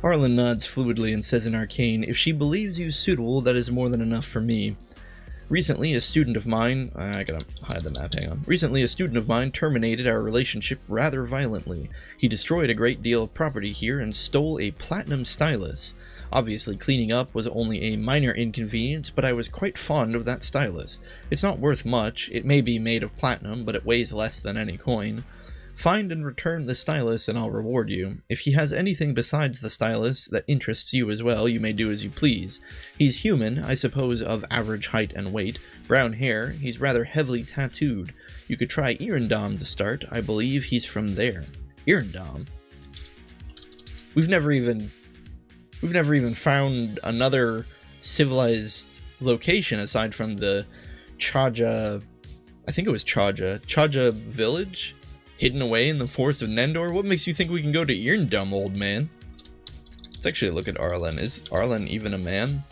Arlen nods fluidly and says in Arcane, if she believes you suitable, that is more than enough for me. Recently, a student of mine... I gotta hide the map, hang on. Recently, a student of mine terminated our relationship rather violently. He destroyed a great deal of property here and stole a platinum stylus. Obviously, cleaning up was only a minor inconvenience, but I was quite fond of that stylus. It's not worth much. It may be made of platinum, but it weighs less than any coin. Find and return the stylus and I'll reward you. If he has anything besides the stylus that interests you as well, you may do as you please. He's human, I suppose of average height and weight, brown hair, he's rather heavily tattooed. You could try Irendam to start, I believe he's from there. Irendam? We've never even found another civilized location aside from the Chaja, I think it was Chaja village? Hidden away in the forest of Nendor? What makes you think we can go to Irendam, old man? Let's actually look at Arlen. Is Arlen even a man?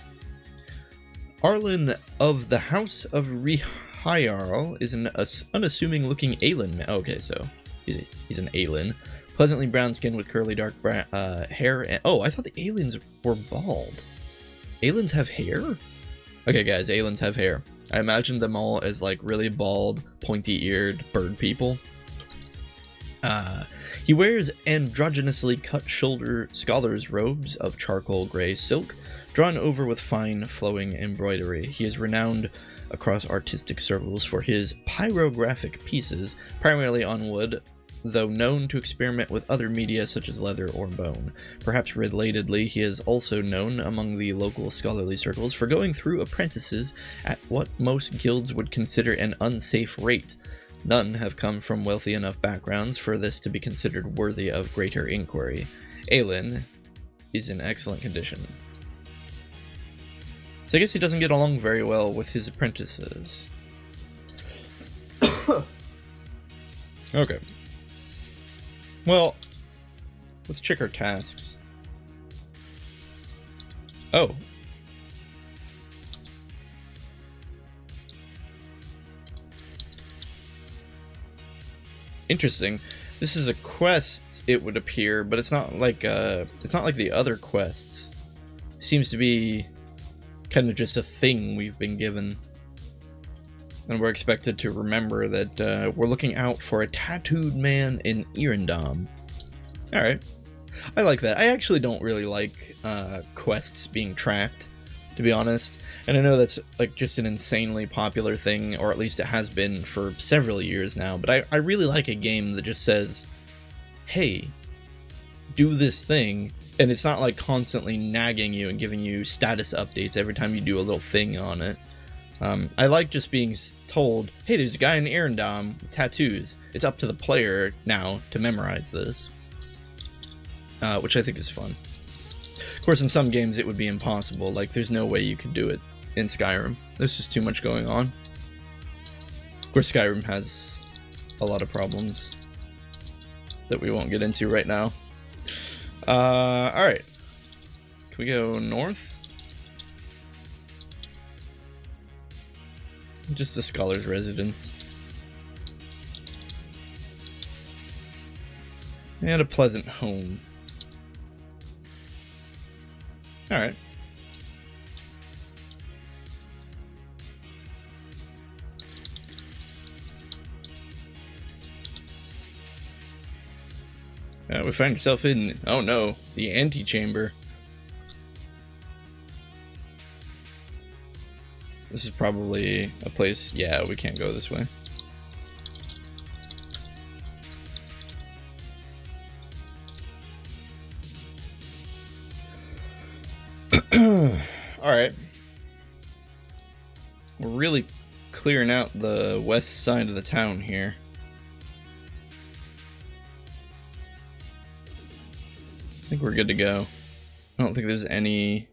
Arlen of the House of Rihajarl is an unassuming looking Aelin man. Okay, so he's an Aelin. Pleasantly brown skin with curly dark hair. And, oh, I thought the Aelins were bald. Aelins have hair? Okay, guys, Aelins have hair. I imagined them all as like really bald, pointy-eared bird people. He wears androgynously cut shoulder scholar's robes of charcoal gray silk, drawn over with fine flowing embroidery. He is renowned across artistic circles for his pyrographic pieces, primarily on wood, though known to experiment with other media such as leather or bone. Perhaps relatedly, he is also known among the local scholarly circles for going through apprentices at what most guilds would consider an unsafe rate. None have come from wealthy enough backgrounds for this to be considered worthy of greater inquiry. Aelin is in excellent condition. So I guess he doesn't get along very well with his apprentices. Okay. Well, let's check our tasks. Oh. Interesting. This is a quest, it would appear, but it's not like the other quests. Seems to be kind of just a thing we've been given. And we're expected to remember that we're looking out for a tattooed man in Irendam. Alright. I like that. I actually don't really like quests being tracked, to be honest. And I know that's like just an insanely popular thing, or at least it has been for several years now, but I really like a game that just says, hey, do this thing, and it's not like constantly nagging you and giving you status updates every time you do a little thing on it. I like just being told, hey, there's a guy in Irendam with tattoos. It's up to the player now to memorize this, which I think is fun. Of course, in some games it would be impossible. Like, there's no way you could do it in Skyrim. There's just too much going on. Of course, Skyrim has a lot of problems that we won't get into right now. Alright. Can we go north? Just the scholar's residence. And a pleasant home. Alright. We find yourself in, oh no, the antechamber. This is probably a place, yeah, we can't go this way. Alright. We're really clearing out the west side of the town here. I think we're good to go. I don't think there's any...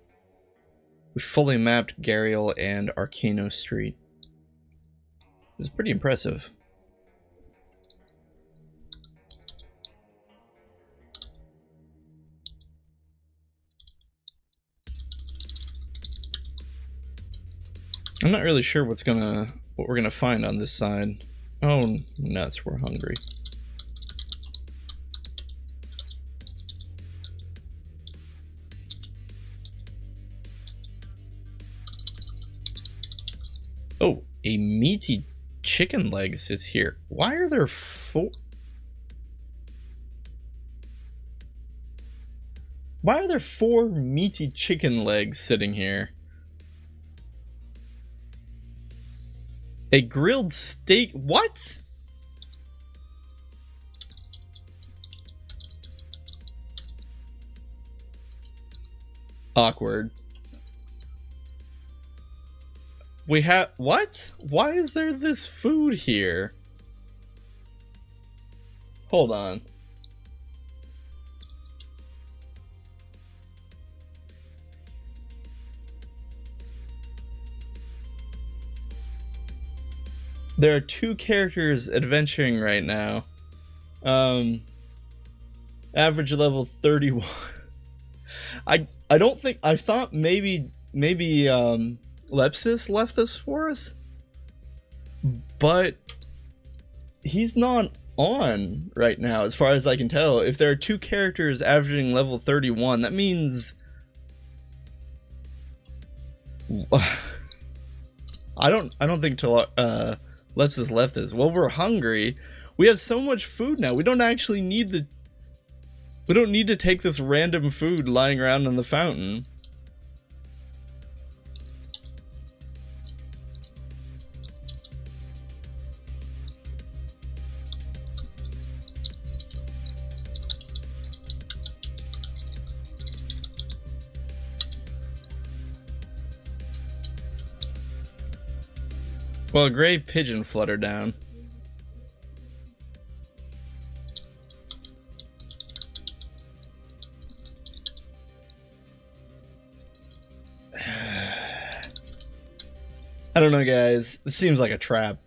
We fully mapped Gariel and Arcano Street. It's pretty impressive. I'm not really sure what we're gonna find on this side. Oh nuts, we're hungry. Oh, a meaty chicken leg sits here. Why are there four? Why are there 4 meaty chicken legs sitting here? A grilled steak? What? Awkward. We have what? Why is there this food here? Hold on. There are 2 characters adventuring right now. Average level 31. I don't think, I thought maybe Lepsis left this for us, but he's not on right now as far as I can tell. If there are 2 characters averaging level 31, that means I don't think Lepsis left this. Well, we're hungry. We have so much food now. We don't actually need to take this random food lying around in the fountain. Well, a gray pigeon fluttered down. I don't know, guys. This seems like a trap.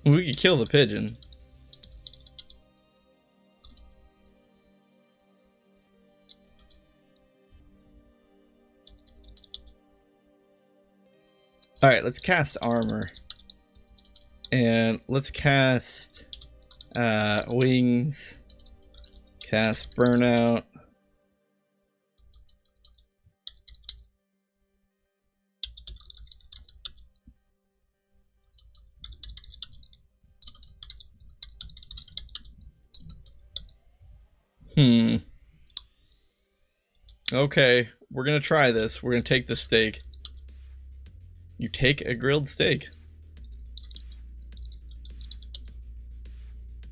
We could kill the pigeon. Alright, let's cast armor. And let's cast wings. Cast burnout. Okay, we're gonna try this. We're gonna take the steak. You take a grilled steak.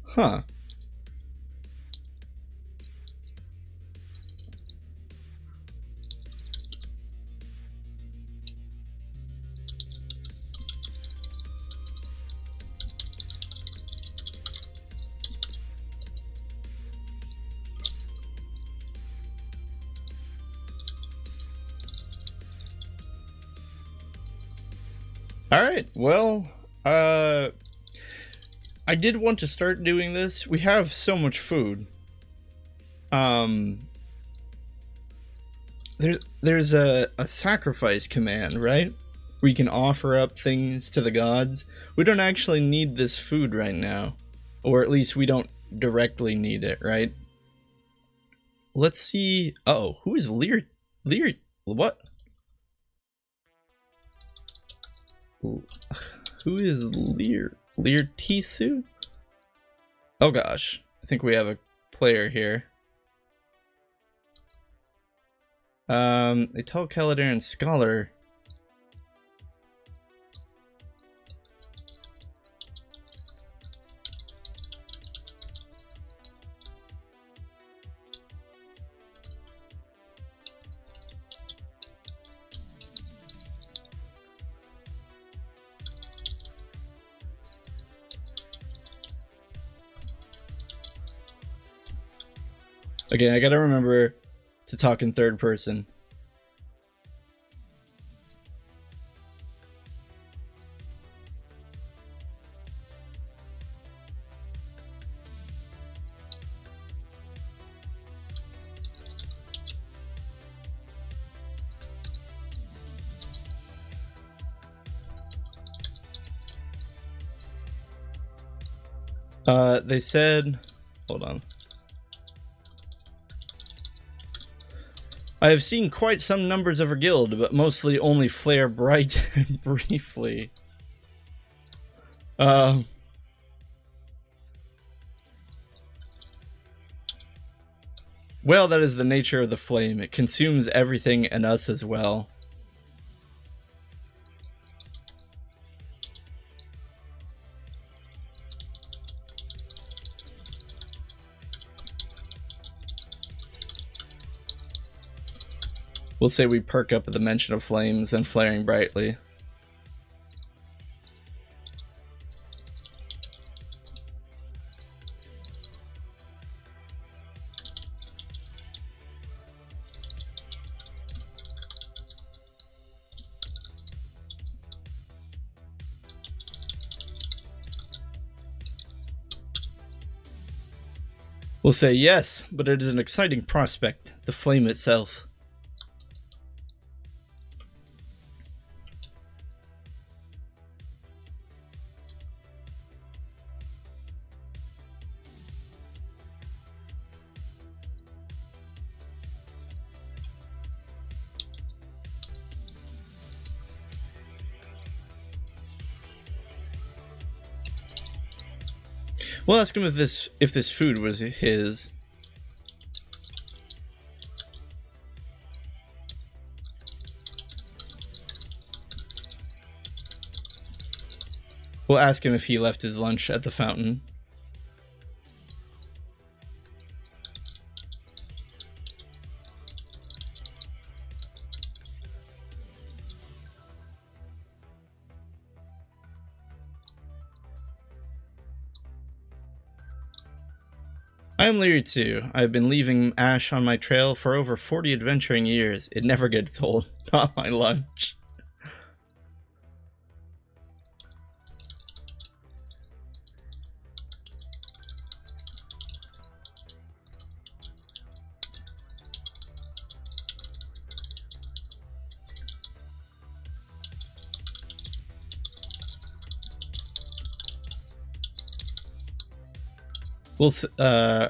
Huh. Alright, well, I did want to start doing this. We have so much food. There's a sacrifice command, right? Where you can offer up things to the gods. We don't actually need this food right now. Or at least we don't directly need it, right? Let's see. Uh-oh, who is Lear? What? Who is Lear Tisu? Oh gosh, I think we have a player here. They tell Caladan Scholar. Okay, I gotta remember to talk in third person. They said, hold on. I have seen quite some numbers of her guild, but mostly only flare bright and briefly. Well, that is the nature of the flame. It consumes everything and us as well. We'll say we perk up at the mention of flames and flaring brightly. We'll say yes, but it is an exciting prospect, the flame itself. We'll ask him if this food was his. We'll ask him if he left his lunch at the fountain. I am Leary too. I have been leaving ash on my trail for over 40 adventuring years. It never gets old. Not my lunch.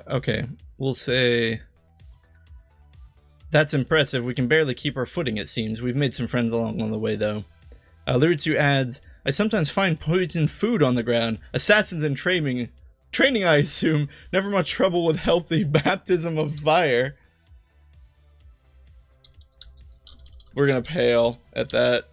Okay. We'll say... That's impressive. We can barely keep our footing, it seems. We've made some friends along the way, though. Liritsu adds, I sometimes find poisoned food on the ground. Assassins in training, I assume. Never much trouble with healthy baptism of fire. We're gonna pale at that.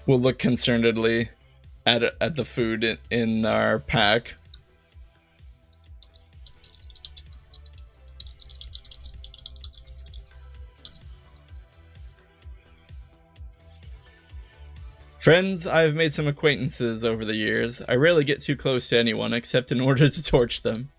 We'll look concernedly at the food in our pack. Friends, I've made some acquaintances over the years. I rarely get too close to anyone except in order to torch them.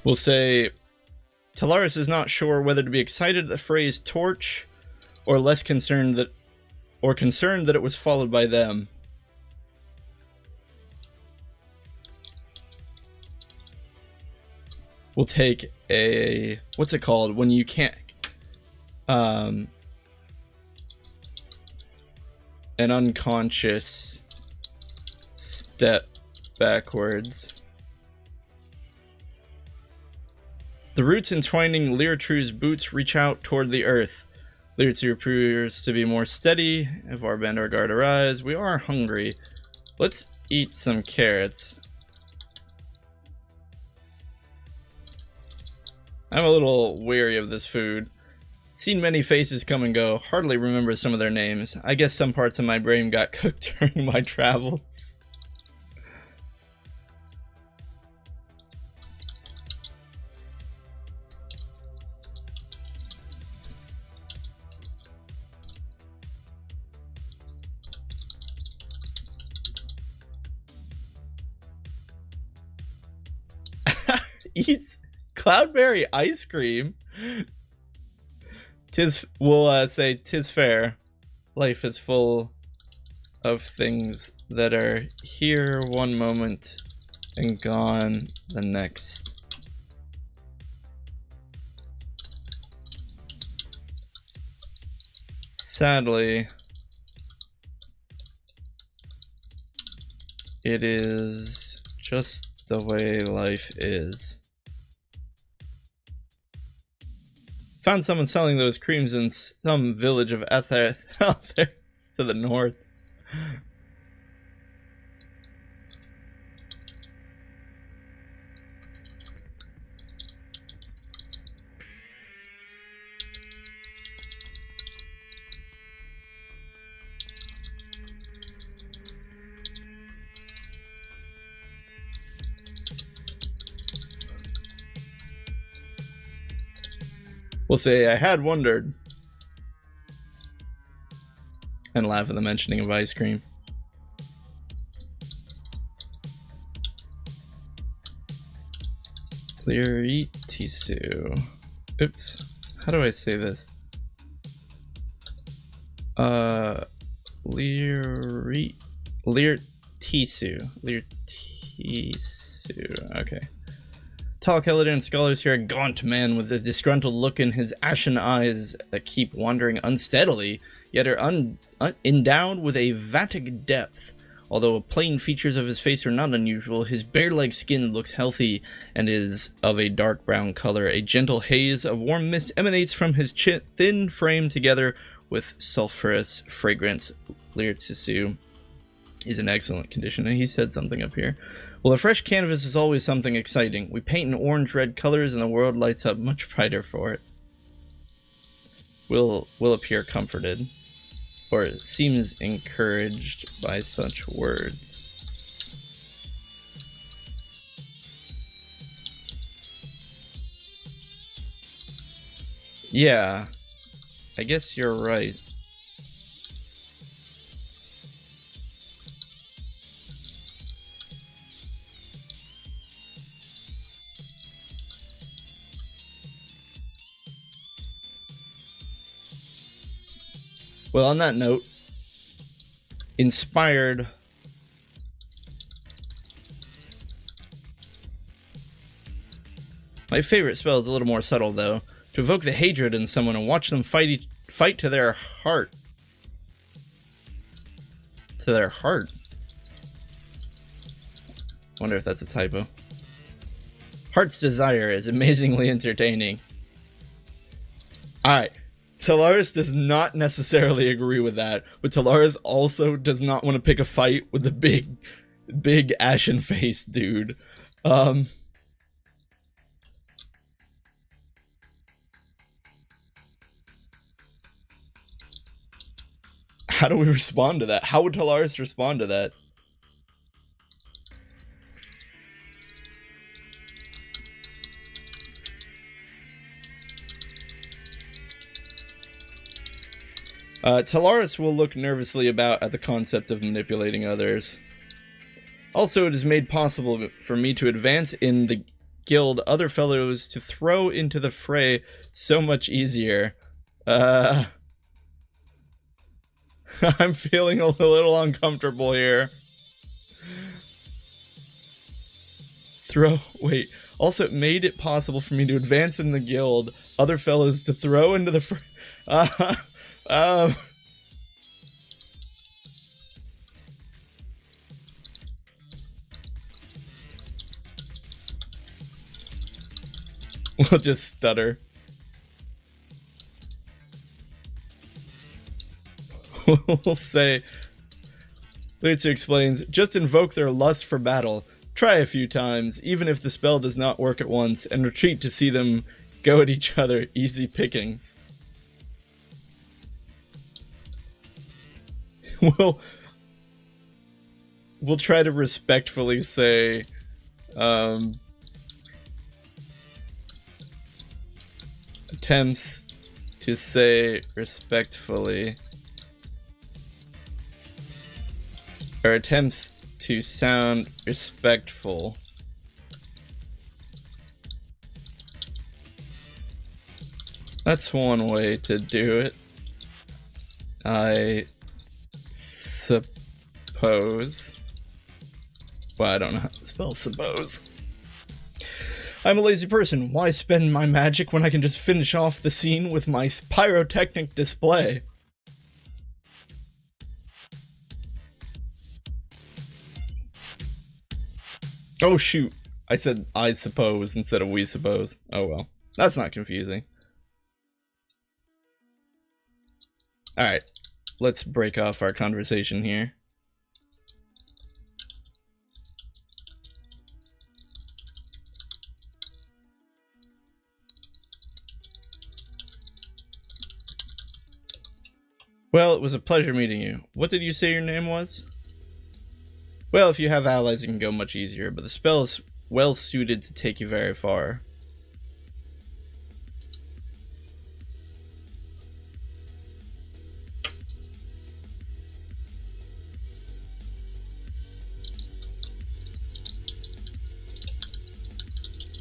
We'll say, Talaris is not sure whether to be excited at the phrase torch, or less concerned that, it was followed by them. We'll take a, what's it called when you can't, an unconscious step backwards. The roots entwining Liritru's boots reach out toward the earth. Liritru appears to be more steady. If our Avendar guard arrives, we are hungry. Let's eat some carrots. I'm a little weary of this food. Seen many faces come and go. Hardly remember some of their names. I guess some parts of my brain got cooked during my travels. Cloudberry ice cream. We'll say 'tis fair. Life is full of things that are here one moment and gone the next. Sadly, it is just the way life is. Found someone selling those creams in some village of Ether out there to the north. We'll say, I had wondered. And laugh at the mentioning of ice cream. Liritisu. Oops. How do I say this? Liritisu. Okay. Tall Caladan scholars here, a gaunt man with a disgruntled look in his ashen eyes that keep wandering unsteadily, yet are endowed with a vatic depth. Although plain features of his face are not unusual, his bear-like skin looks healthy and is of a dark brown color. A gentle haze of warm mist emanates from his thin frame together with sulphurous fragrance. Liritisu is in excellent condition, and he said something up here. Well, a fresh canvas is always something exciting. We paint in orange-red colors and the world lights up much brighter for it. Will appear comforted, or seems encouraged by such words. Yeah, I guess you're right. Well, on that note, inspired my favorite spell is a little more subtle, though. To evoke the hatred in someone and watch them fight to their heart. To their heart. Wonder if that's a typo. Heart's Desire is amazingly entertaining. Alright. Talaris does not necessarily agree with that, but Talaris also does not want to pick a fight with the big ashen face dude. How do we respond to that? How would Talaris respond to that? Talaris will look nervously about at the concept of manipulating others. Also, it is made possible for me to advance in the guild other fellows to throw into the fray so much easier. I'm feeling a little uncomfortable here. Wait. Also, it made it possible for me to advance in the guild other fellows to throw into the fray. We'll just stutter. We'll say, Lutzer explains, just invoke their lust for battle. Try a few times, even if the spell does not work at once, and retreat to see them go at each other. Easy pickings. We'll try to respectfully say, attempts to say respectfully, or attempts to sound respectful That's one way to do it. I suppose. Well, I don't know how to spell suppose. I'm a lazy person. Why spend my magic when I can just finish off the scene with my pyrotechnic display? Oh shoot, I said I suppose instead of we suppose. Oh well, that's not confusing. Alright, let's break off our conversation here. Well, it was a pleasure meeting you. What did you say your name was? Well, if you have allies, it can go much easier, but the spell is well suited to take you very far.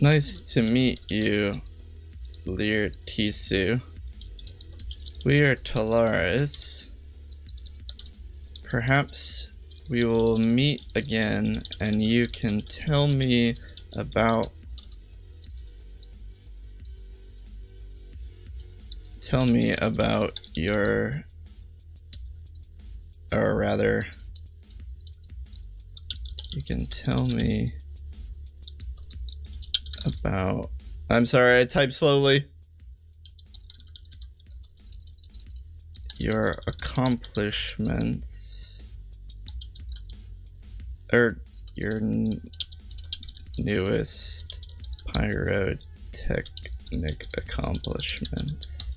Nice to meet you, Lear Tisu. We are Talaris. Perhaps we will meet again and you can tell me about your, or rather, you can tell me about, I'm sorry, I type slowly. Your accomplishments, or your newest pyrotechnic accomplishments.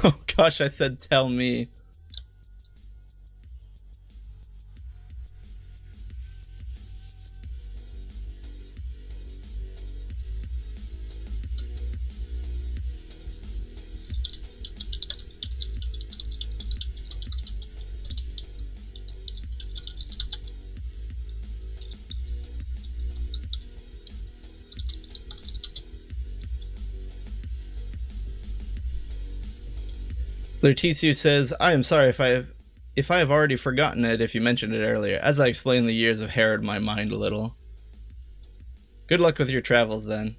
Oh gosh, I said tell me. Lertisu says, I am sorry if I have already forgotten it if you mentioned it earlier. As I explained, the years have harrowed my mind a little. Good luck with your travels then.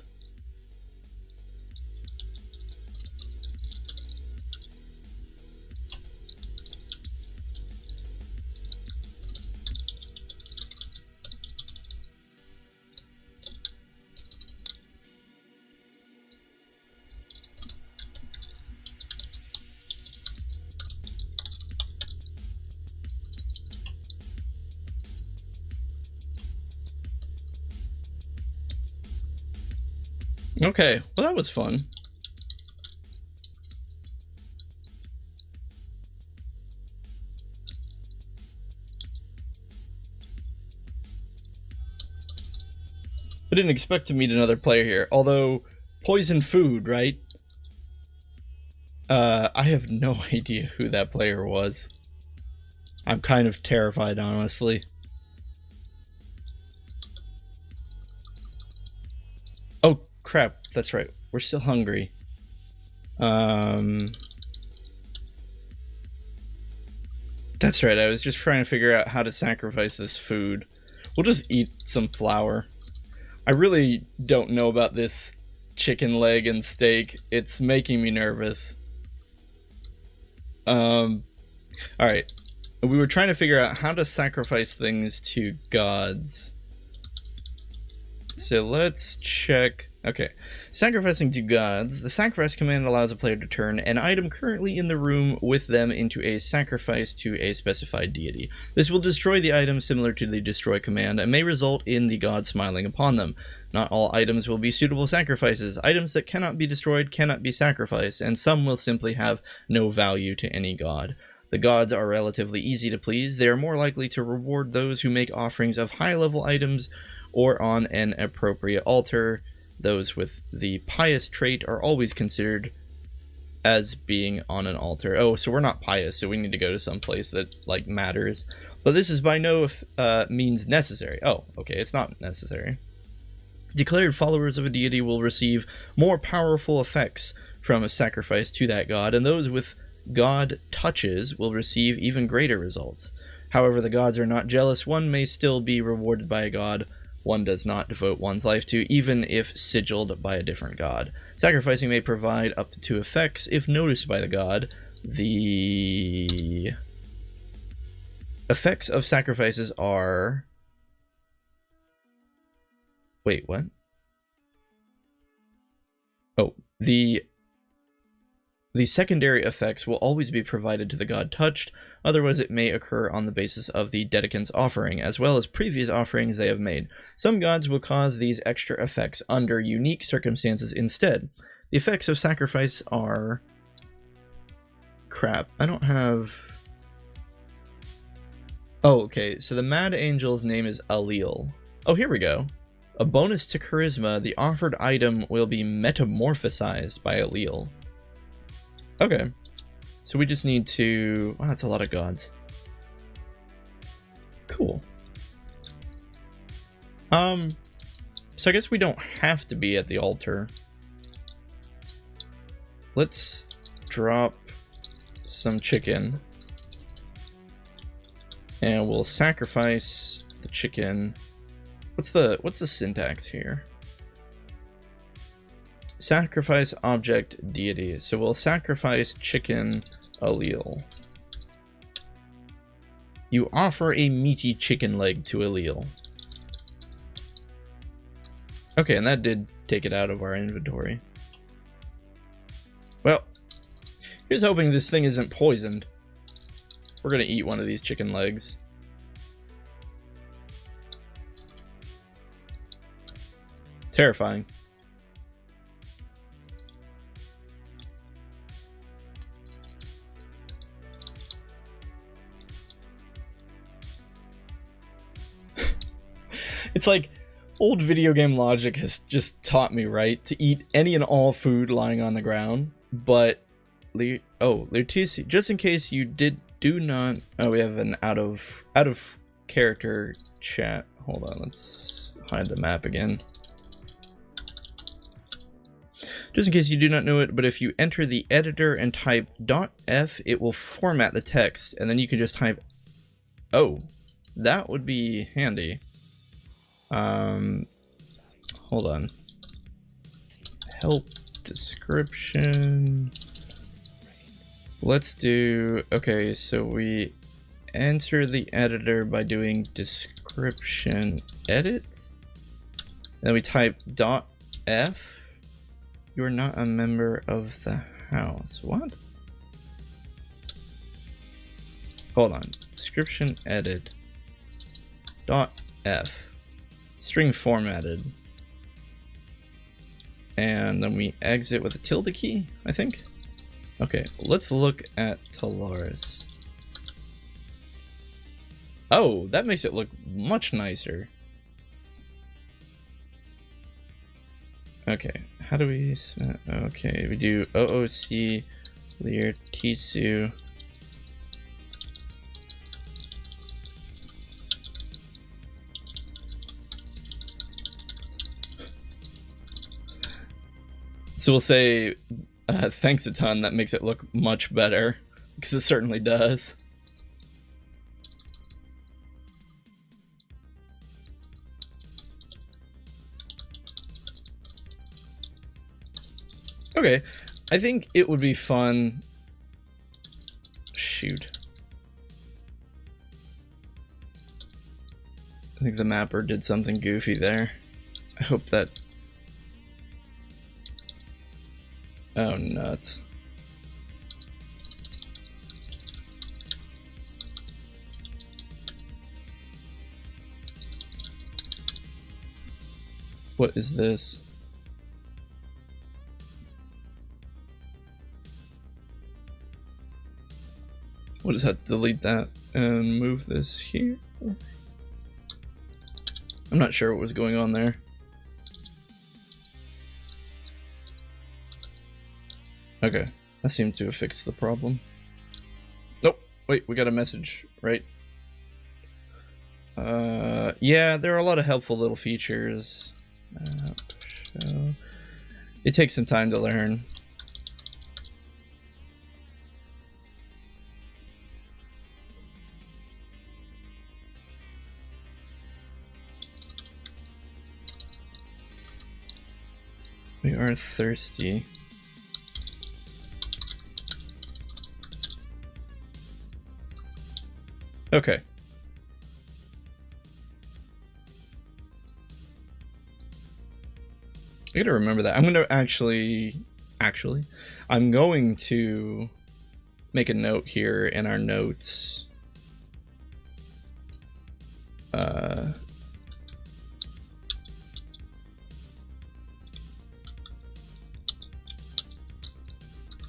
Okay, well that was fun. I didn't expect to meet another player here, although poison food, right? I have no idea who that player was. I'm kind of terrified, honestly. Oh crap, that's right. We're still hungry. That's right, I was just trying to figure out how to sacrifice this food. We'll just eat some flour. I really don't know about this chicken leg and steak. It's making me nervous. Alright. We were trying to figure out how to sacrifice things to gods. So let's check. Okay. Sacrificing to gods. The sacrifice command allows a player to turn an item currently in the room with them into a sacrifice to a specified deity. This will destroy the item similar to the destroy command and may result in the god smiling upon them. Not all items will be suitable sacrifices. Items that cannot be destroyed cannot be sacrificed, and some will simply have no value to any god. The gods are relatively easy to please. They are more likely to reward those who make offerings of high-level items or on an appropriate altar. Those with the pious trait are always considered as being on an altar. Oh, so we're not pious, so we need to go to some place that, like, matters. But this is by no means necessary. Oh, okay, it's not necessary. Declared followers of a deity will receive more powerful effects from a sacrifice to that god, and those with god touches will receive even greater results. However, the gods are not jealous. One may still be rewarded by a god one does not devote one's life to, even if sigilled by a different god. Sacrificing may provide up to 2 effects if noticed by the god. The effects of sacrifices are... Wait, what? Oh, the secondary effects will always be provided to the god touched, otherwise it may occur on the basis of the dedicant's offering, as well as previous offerings they have made. Some gods will cause these extra effects under unique circumstances instead. The effects of sacrifice are... Crap, I don't have... Oh, okay, so the Mad Angel's name is Allele. Oh, here we go. A bonus to charisma, the offered item will be metamorphosized by Allele. Okay, so we just need to... Wow, that's a lot of gods. Cool. So I guess we don't have to be at the altar. Let's drop some chicken. And we'll sacrifice the chicken. What's the syntax here? Sacrifice object deity. So we'll sacrifice chicken Allele. You offer a meaty chicken leg to Allele. Okay, and that did take it out of our inventory. Well, here's hoping this thing isn't poisoned. We're gonna eat one of these chicken legs. Terrifying. It's like old video game logic has just taught me, right, to eat any and all food lying on the ground. But Leticia, just in case you do not. Oh, we have an out of character chat. Hold on, let's hide the map again. Just in case you do not know it, but if you enter the editor and type .f, it will format the text, and then you can just type. Oh, that would be handy. Hold on. Help description. Let's do, okay, so we enter the editor by doing description edit. Then we type .f. You're not a member of the house. What? Hold on. Description edit. .f. String formatted. And then we exit with a tilde key, I think. Okay, let's look at Talaris. Oh, that makes it look much nicer. Okay, how do we... Okay, we do OOC, Lear, Tisu. So we'll say, thanks a ton, that makes it look much better, because it certainly does. Okay, I think it would be fun... Shoot. I think the mapper did something goofy there. I hope that... Oh, nuts. What is this? What does that? Delete that and move this here? I'm not sure what was going on there. Okay, That seems to have fixed the problem. Nope. Wait, we got a message, right? Yeah, there are a lot of helpful little features. So it takes some time to learn. We are thirsty. Okay. I gotta remember that. I'm gonna actually, I'm going to make a note here in our notes.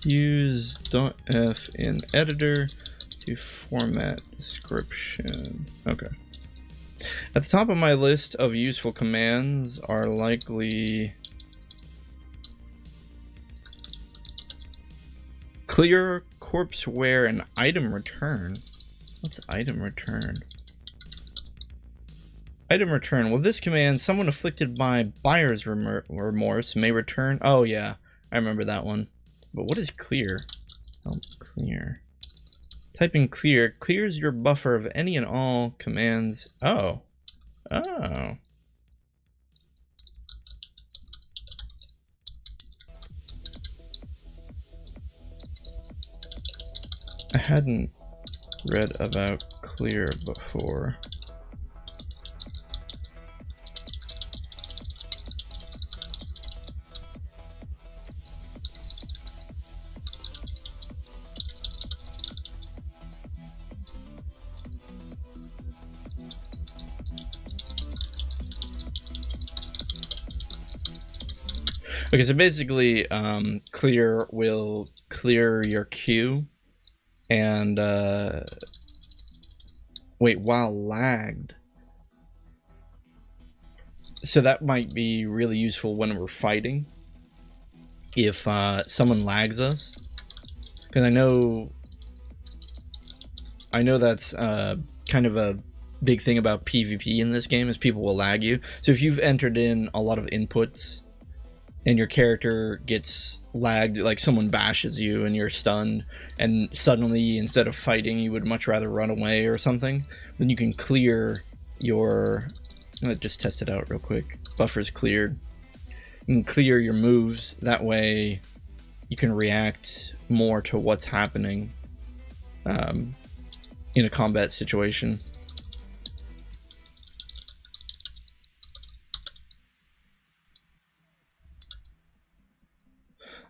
Use .f in editor to format description. Okay. At the top of my list of useful commands are likely clear, corpse wear, and item return. What's item return? Item return. With this command, someone afflicted by buyer's remorse may return. Oh yeah, I remember that one. But what is clear? Oh, clear. Typing clear clears your buffer of any and all commands. Oh. Oh. I hadn't read about clear before. Okay, so basically, clear will clear your queue, and wait, while lagged. So that might be really useful when we're fighting. If someone lags us, because I know that's kind of a big thing about PvP in this game is people will lag you. So if you've entered in a lot of inputs and your character gets lagged, like someone bashes you and you're stunned, and suddenly instead of fighting you would much rather run away or something, then you can clear your... I'm gonna just test it out real quick. Buffer's cleared. You can clear your moves, that way you can react more to what's happening in a combat situation.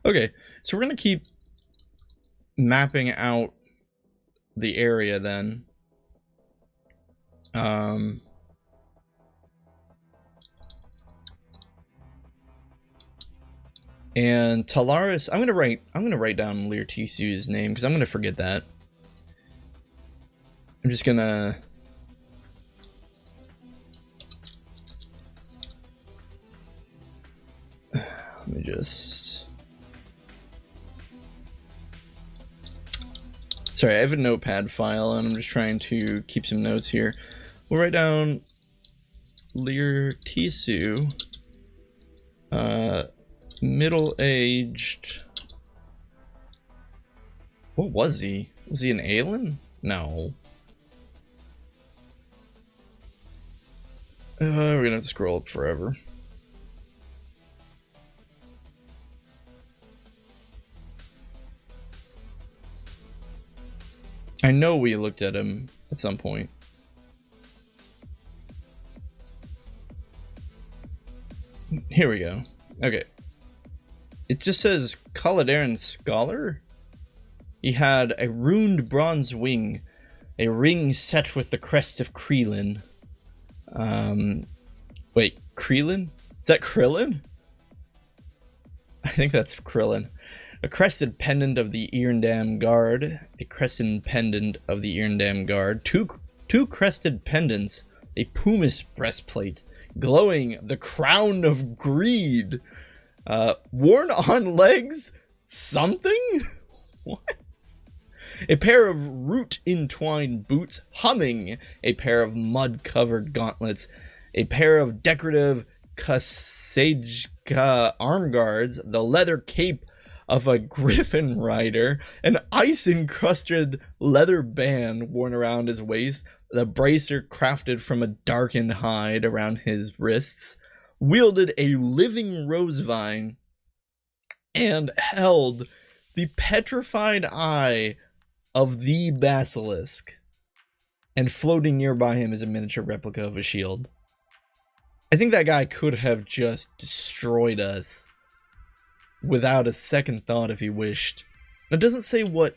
Okay, so we're gonna keep mapping out the area then. And Talaris, I'm gonna write down Lear Tisu's name because I'm gonna forget that. I'm just gonna let me just. Sorry, I have a notepad file and I'm just trying to keep some notes here. We'll write down Lear Tisu, middle-aged. What was he? Was he an alien? No. We're gonna have to scroll up forever. I know we looked at him at some point. Here we go. Okay. It just says Caladeran Scholar. He had a runed bronze wing, a ring set with the crest of Krillin. Wait, Krillin? Is that Krillin? I think that's Krillin. A crested pendant of the Irndam Guard. A crested pendant of the Irndam Guard. Two crested pendants. A pumice breastplate. Glowing the crown of greed. Worn on legs? Something? What? A pair of root-entwined boots humming, a pair of mud-covered gauntlets, a pair of decorative Kasejka arm guards, the leather cape of a griffin rider, an ice-encrusted leather band worn around his waist, the bracer crafted from a darkened hide around his wrists, wielded a living rose vine, and held the petrified eye of the basilisk. And floating nearby him is a miniature replica of a shield. I think that guy could have just destroyed us without a second thought if he wished. It doesn't say what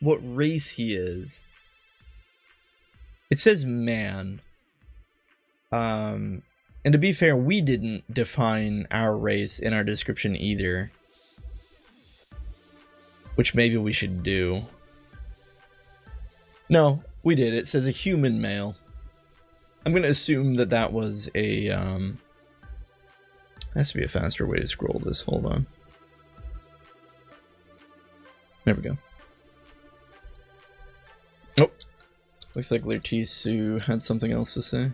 race he is. It says man. And to be fair, we didn't define our race in our description either. Which maybe we should do. No, we did. It says a human male. I'm going to assume that that was a, has to be a faster way to scroll this. Hold on. There we go. Oh. Looks like Lertisu had something else to say.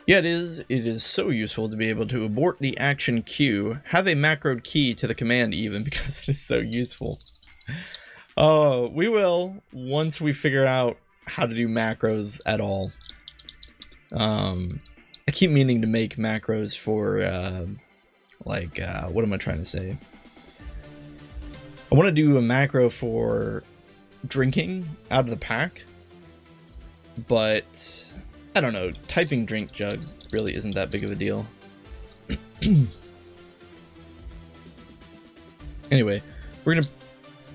Yeah, it is. It is so useful to be able to abort the action queue, have a macroed key to the command even, because it is so useful. Oh, we will, once we figure out how to do macros at all. I keep meaning to make macros for, what am I trying to say? I want to do a macro for drinking out of the pack, but I don't know, typing drink jug really isn't that big of a deal. Anyway, we're gonna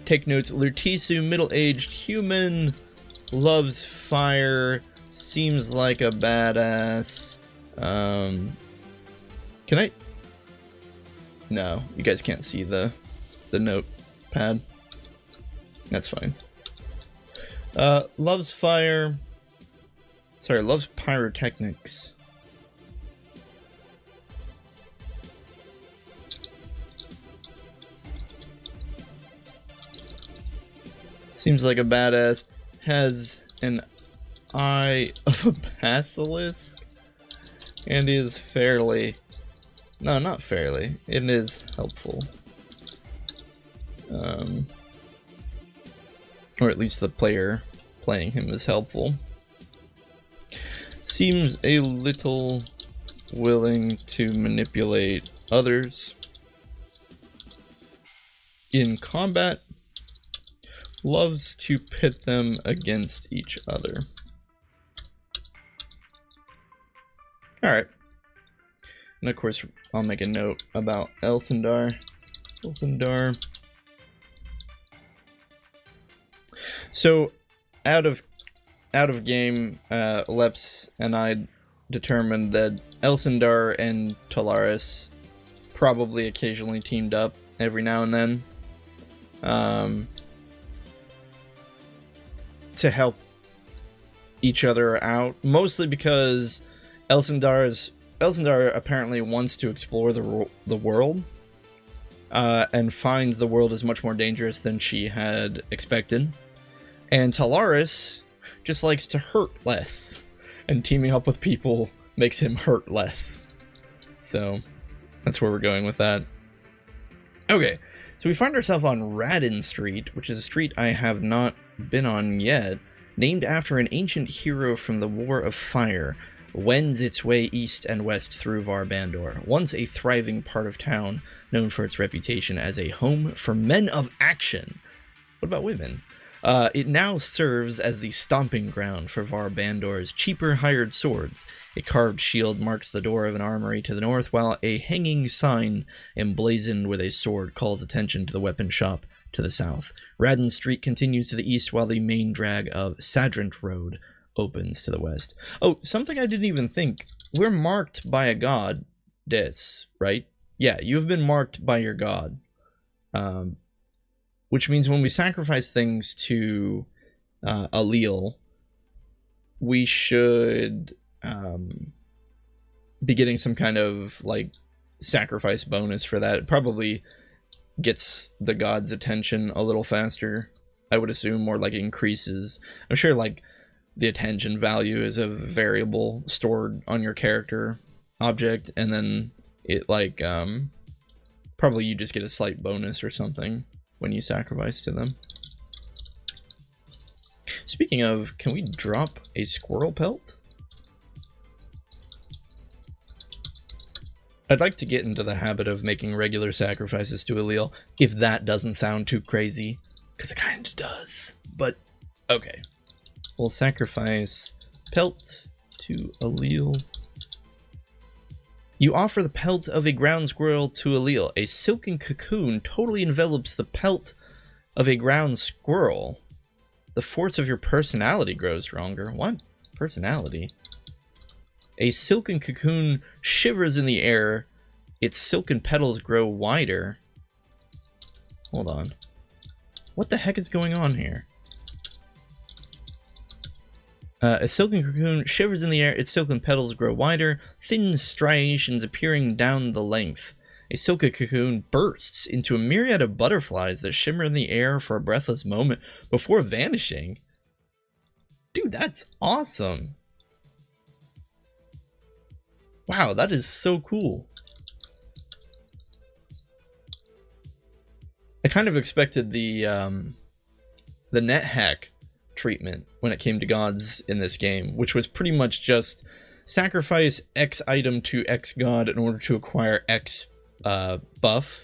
take notes. Lertisu, middle-aged human, loves fire, seems like a badass. Can I? No, you guys can't see the notepad. That's fine. Loves fire. Sorry, loves pyrotechnics. Seems like a badass. Has an eye of a basilisk. And is fairly... No, not fairly. It is helpful. Or at least the player playing him is helpful. Seems a little willing to manipulate others. In combat, loves to pit them against each other. Alright. And of course, I'll make a note about Elsendar. So, out of game, Leps and I determined that Elsendar and Talaris probably occasionally teamed up every now and then to help each other out, mostly because Elsendar apparently wants to explore the world and finds the world is much more dangerous than she had expected. And Talaris just likes to hurt less, and teaming up with people makes him hurt less. So that's where we're going with that. Okay, so we find ourselves on Radin Street, which is a street I have not been on yet, named after an ancient hero from the War of Fire, wends its way east and west through Varbandor, once a thriving part of town known for its reputation as a home for men of action. What about women? It now serves as the stomping ground for Varbandor's cheaper hired swords. A carved shield marks the door of an armory to the north, while a hanging sign emblazoned with a sword calls attention to the weapon shop to the south. Radin Street continues to the east, while the main drag of Sadrant Road opens to the west. Oh, something I didn't even think. We're marked by a goddess, right? Yeah, you have been marked by your god. Which means when we sacrifice things to Allele, we should be getting some kind of, like, sacrifice bonus for that. Probably gets the god's attention a little faster, I would assume, or like increases. I'm sure like the attention value is a variable stored on your character object, and then it like probably you just get a slight bonus or something when you sacrifice to them. Speaking of, can we drop a squirrel pelt? I'd like to get into the habit of making regular sacrifices to Allele, if that doesn't sound too crazy, because it kind of does. But, okay. We'll sacrifice pelt to Allele. You offer the pelt of a ground squirrel to Allele. A silken cocoon totally envelops the pelt of a ground squirrel. The force of your personality grows stronger. What? Personality? A silken cocoon shivers in the air. Its silken petals grow wider. Hold on. What the heck is going on here? A silken cocoon shivers in the air. Its silken petals grow wider. Thin striations appearing down the length. A silken cocoon bursts into a myriad of butterflies that shimmer in the air for a breathless moment before vanishing. Dude, that's awesome. Wow, that is so cool. I kind of expected the net hack treatment when it came to gods in this game, which was pretty much just sacrifice X item to X god in order to acquire X buff.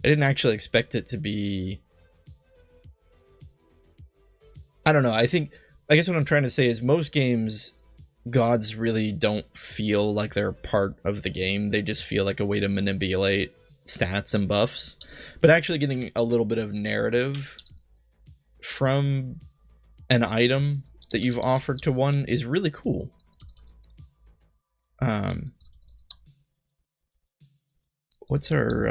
I didn't actually expect it to be... I don't know, I guess what I'm trying to say is most games, gods really don't feel like they're part of the game. They just feel like a way to manipulate stats and buffs. But actually getting a little bit of narrative from an item that you've offered to one is really cool. What's our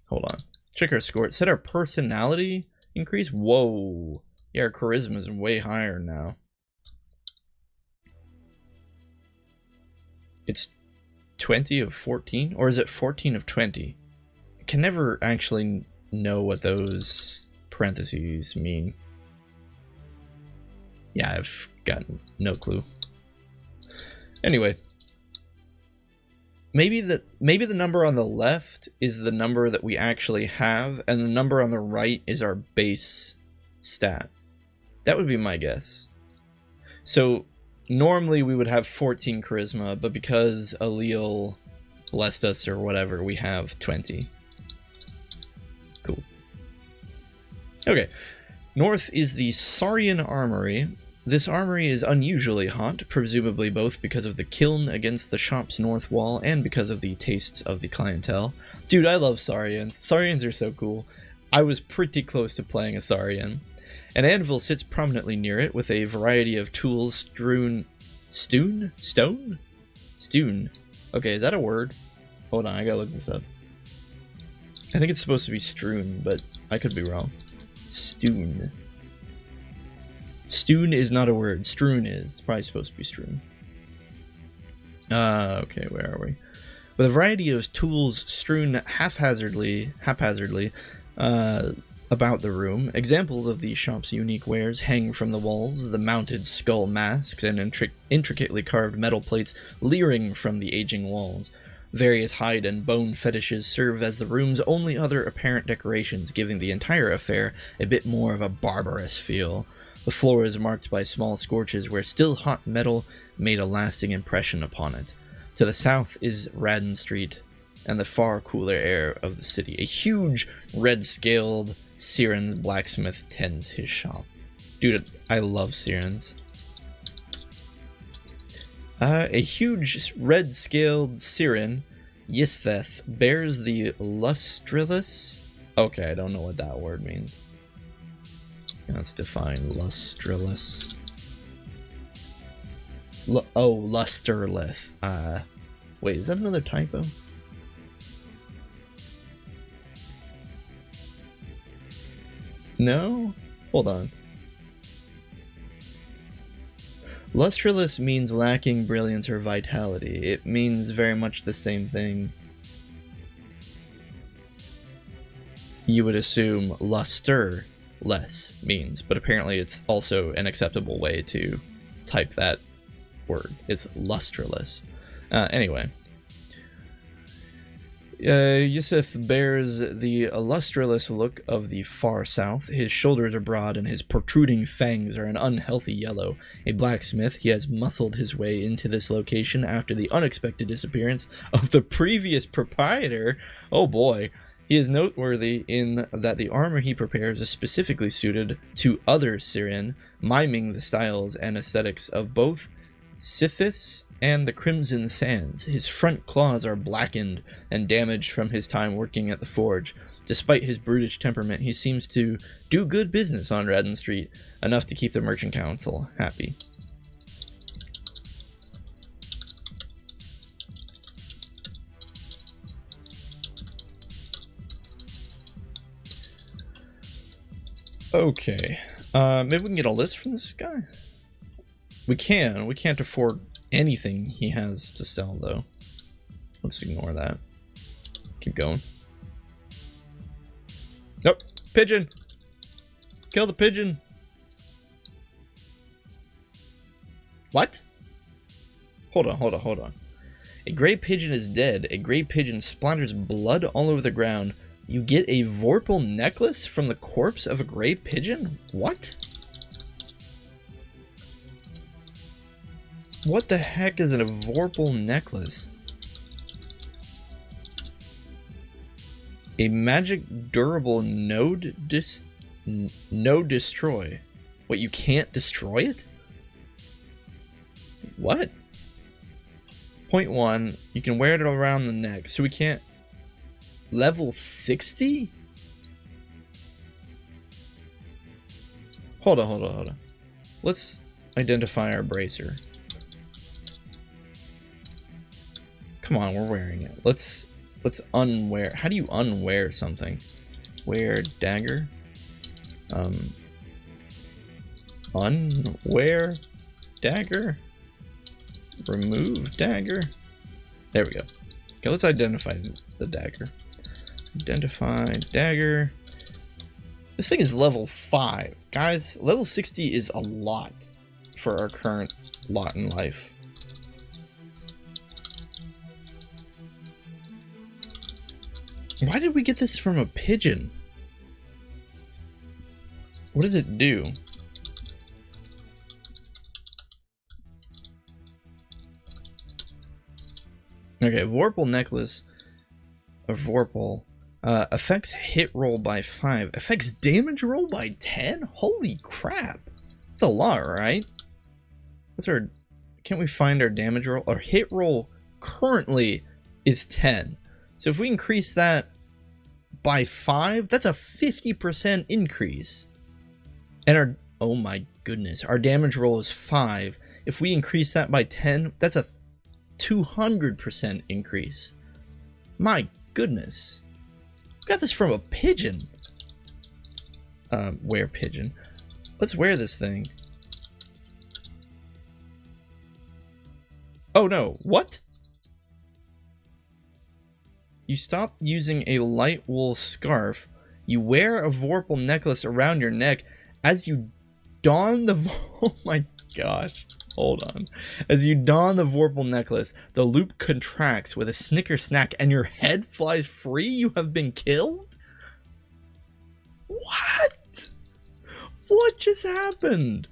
hold on, check our score. It said our personality increase. Whoa, yeah, our charisma is way higher now. It's 20 of 14, or is it 14 of 20? I can never actually know what those parentheses mean. Yeah, I've got no clue. Anyway, maybe the number on the left is the number that we actually have, and the number on the right is our base stat. That would be my guess. So normally we would have 14 charisma, but because Allele blessed us or whatever, we have 20. Cool. Okay. North is the Saurian Armory. This armory is unusually hot, presumably both because of the kiln against the shop's north wall and because of the tastes of the clientele. Dude, I love Saurians. Saurians are so cool. I was pretty close to playing a Saurian. An anvil sits prominently near it, with a variety of tools strewn... Stone? Okay, is that a word? Hold on, I gotta look this up. I think it's supposed to be strewn, but I could be wrong. Stoon. Stoon is not a word. Strewn is. It's probably supposed to be strewn. Okay, where are we? With a variety of tools strewn haphazardly about the room, examples of the shop's unique wares hang from the walls, the mounted skull masks and intricately carved metal plates leering from the aging walls. Various hide and bone fetishes serve as the room's only other apparent decorations, giving the entire affair a bit more of a barbarous feel. The floor is marked by small scorches where still hot metal made a lasting impression upon it. To the south is Radden Street and the far cooler air of the city. A huge red-scaled Siren's blacksmith tends his shop. Dude, I love Sirens. A huge red-scaled Siren, Yistheth, bears the lustreless... Okay, I don't know what that word means. Let's define lustreless. Lusterless. Wait, is that another typo? No? Hold on. Lustreless means lacking brilliance or vitality. It means very much the same thing. you would assume luster-less means, but apparently it's also an acceptable way to type that word. It's lustreless. Anyway. Yusuf bears the lustreless look of the far south. His shoulders are broad and his protruding fangs are an unhealthy yellow. A blacksmith, he has muscled his way into this location after the unexpected disappearance of the previous proprietor. Oh boy. He is noteworthy in that the armor he prepares is specifically suited to other Syrian, miming the styles and aesthetics of both Sithis and the Crimson Sands. His front claws are blackened and damaged from his time working at the forge. Despite his brutish temperament, he seems to do good business on Redden Street, enough to keep the Merchant Council happy. Okay, maybe we can get a list from this guy? We can't afford anything he has to sell, though. Let's ignore that. Keep going. Nope. Pigeon! Kill the pigeon! What? Hold on. A gray pigeon is dead. A gray pigeon splatters blood all over the ground. You get a Vorpal necklace from the corpse of a gray pigeon? What? What the heck is a Vorpal necklace? A magic durable node destroy. What, you can't destroy it? What? Point 1, you can wear it around the neck, so we can't... Level 60? Hold on. Let's identify our bracer. Come on, we're wearing it. Let's unwear. How do you unwear something? Wear dagger. Unwear dagger. Remove dagger. There we go. Okay, let's identify the dagger. Identify dagger. This thing is level 5. Guys, level 60 is a lot for our current lot in life. Why did we get this from a pigeon? What does it do? Okay, Vorpal necklace of Vorpal affects hit roll by 5, affects damage roll by 10? Holy crap. That's a lot, right? What's our... Can't we find our damage roll? Our hit roll currently is 10. So if we increase that by 5, that's a 50% increase. And our... Oh my goodness. Our damage roll is 5. If we increase that by 10, that's a 200% increase. My goodness. Got this from a pigeon. Wear pigeon. Let's wear this thing. Oh no, what? You stop using a light wool scarf. You wear a Vorpal necklace around your neck as you don the... Oh my gosh. Hold on. As you don the Vorpal necklace, the loop contracts with a snicker snack and your head flies free. You have been killed? What? What just happened?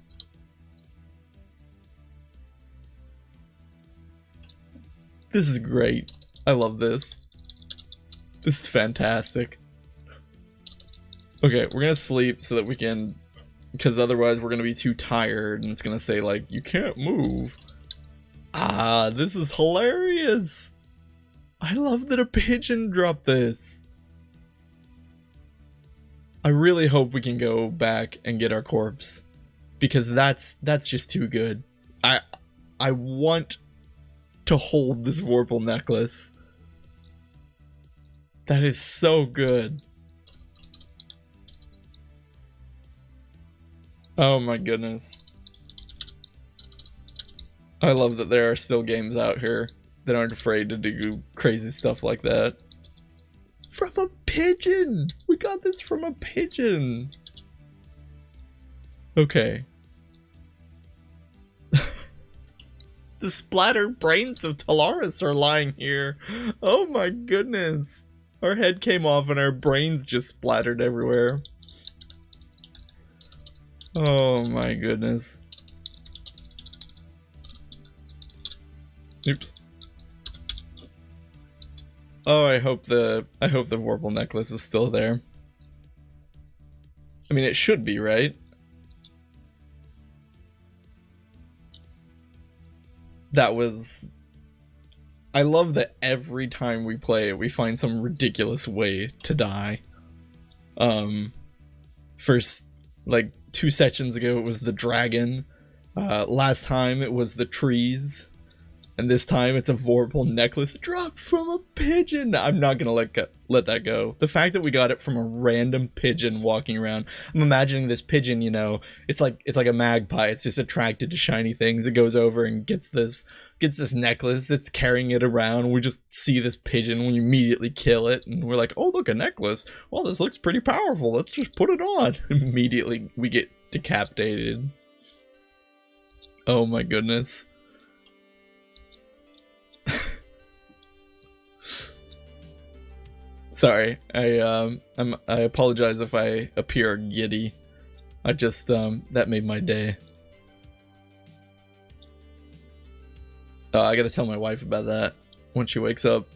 This is great. I love this. This is fantastic. Okay, we're gonna sleep so that we can... Because otherwise we're gonna be too tired and it's gonna say like, you can't move. Ah, this is hilarious. I love that a pigeon dropped this. I really hope we can go back and get our corpse. Because that's just too good. I want to hold this Vorpal necklace. That is so good. Oh my goodness. I love that there are still games out here that aren't afraid to do crazy stuff like that. From a pigeon! We got this from a pigeon! Okay. The splattered brains of Talaris are lying here. Oh my goodness. Our head came off and our brains just splattered everywhere. Oh my goodness. Oops. Oh, I hope the Vorpal necklace is still there. I mean, it should be, right? That was... I love that every time we play it, we find some ridiculous way to die. First, like, 2 sessions ago, it was the dragon. Last time, it was the trees. And this time, it's a Vorpal necklace dropped from a pigeon. I'm not gonna let that go. The fact that we got it from a random pigeon walking around. I'm imagining this pigeon, you know, it's like a magpie. It's just attracted to shiny things. It goes over and gets this necklace. It's carrying it around. We just see this pigeon. We immediately kill it, and we're like, "Oh, look, a necklace. Well, this looks pretty powerful. Let's just put it on." Immediately, we get decapitated. Oh my goodness. Sorry, I apologize if I appear giddy. I just that made my day. I gotta tell my wife about that when she wakes up.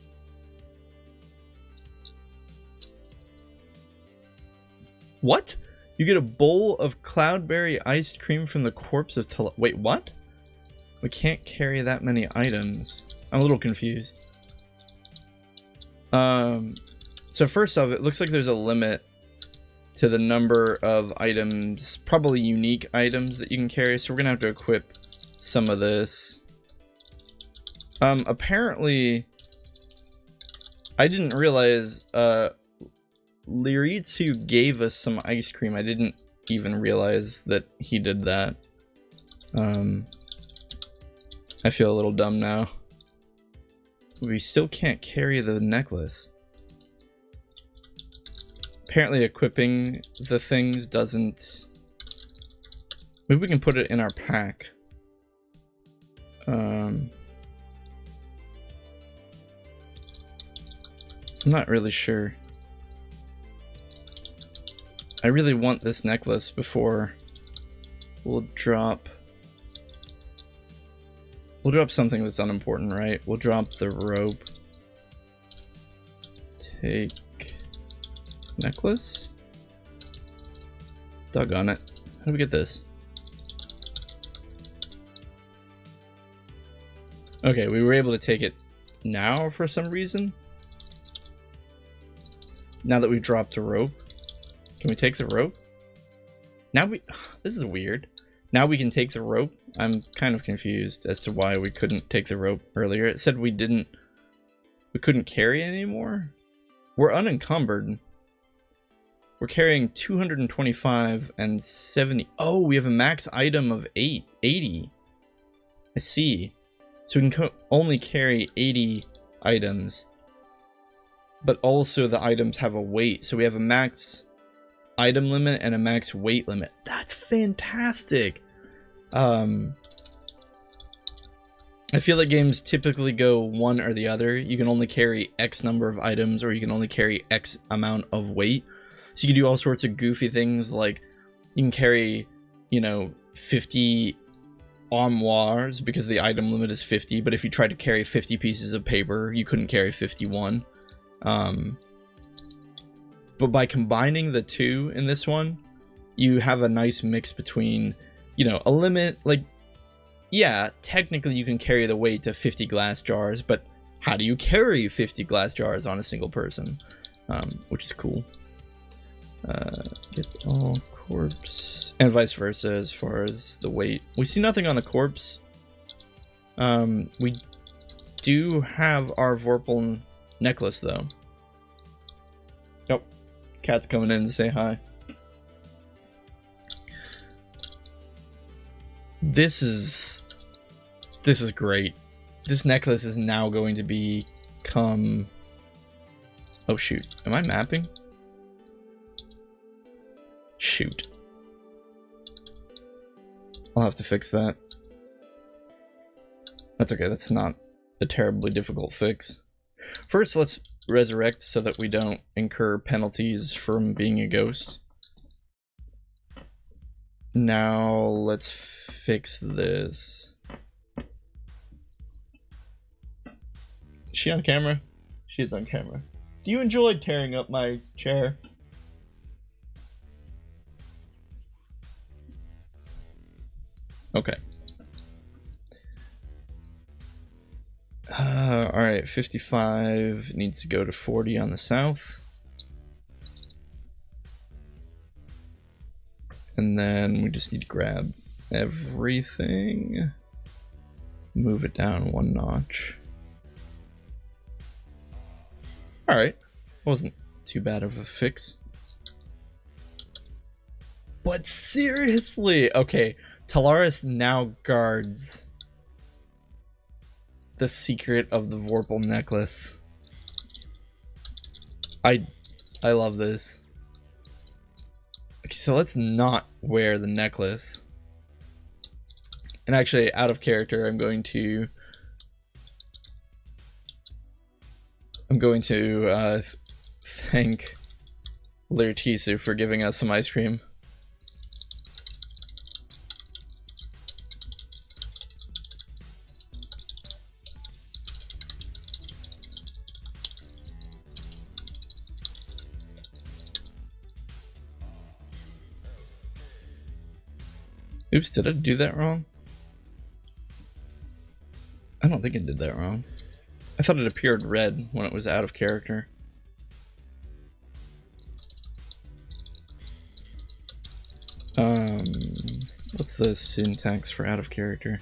What? You get a bowl of cloudberry iced cream from the corpse of wait, what? We can't carry that many items. I'm a little confused. So first off, it looks like there's a limit to the number of items, probably unique items that you can carry, so we're gonna have to equip some of this. Apparently, I didn't realize, Liritsu gave us some ice cream. I didn't even realize that he did that. I feel a little dumb now. We still can't carry the necklace. Apparently equipping the things doesn't... Maybe we can put it in our pack. I'm not really sure. I really want this necklace before we'll drop... We'll drop something that's unimportant, right? We'll drop the rope. Take... necklace? Doggone it. How do we get this? Okay, we were able to take it now for some reason. Now that we've dropped the rope. Can we take the rope? Now we... This is weird. Now we can take the rope? I'm kind of confused as to why we couldn't take the rope earlier. It said we couldn't carry it anymore? We're unencumbered. We're carrying 225 and 70. Oh, we have a max item of 80. I see. So we can only carry 80 items. But also the items have a weight. So we have a max item limit and a max weight limit. That's fantastic. I feel like games typically go one or the other. You can only carry X number of items, or you can only carry X amount of weight. So you can do all sorts of goofy things, like you can carry, you know, 50 armoires because the item limit is 50, but if you tried to carry 50 pieces of paper, you couldn't carry 51. But by combining the two in this one, you have a nice mix between, you know, a limit, like, yeah, technically you can carry the weight to 50 glass jars, but how do you carry 50 glass jars on a single person? Which is cool. Get all corpse, and vice versa as far as the weight. We see nothing on the corpse. We do have our Vorpal necklace though. Oh, cat's coming in to say hi. This is great. This necklace is now going to become Oh shoot, am I mapping? Shoot. I'll have to fix that. That's okay, that's not a terribly difficult fix. First, let's resurrect so that we don't incur penalties from being a ghost. Now, let's fix this. Is she on camera? She is on camera. Do you enjoy tearing up my chair? Okay. Alright, 55 needs to go to 40 on the south. And then we just need to grab everything. Move it down one notch. Alright, wasn't too bad of a fix. But seriously, okay, Talaris now guards the secret of the Vorpal necklace. I love this. Okay, so let's not wear the necklace. And actually, out of character, I'm going to thank Lirtisu for giving us some ice cream. Oops, did I do that wrong? I don't think I did that wrong. I thought it appeared red when it was out of character. What's the syntax for out of character?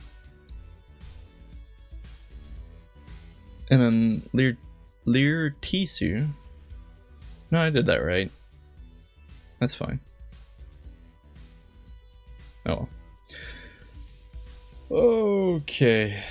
And then Lirtisu. No, I did that right. That's fine. Oh. Okay.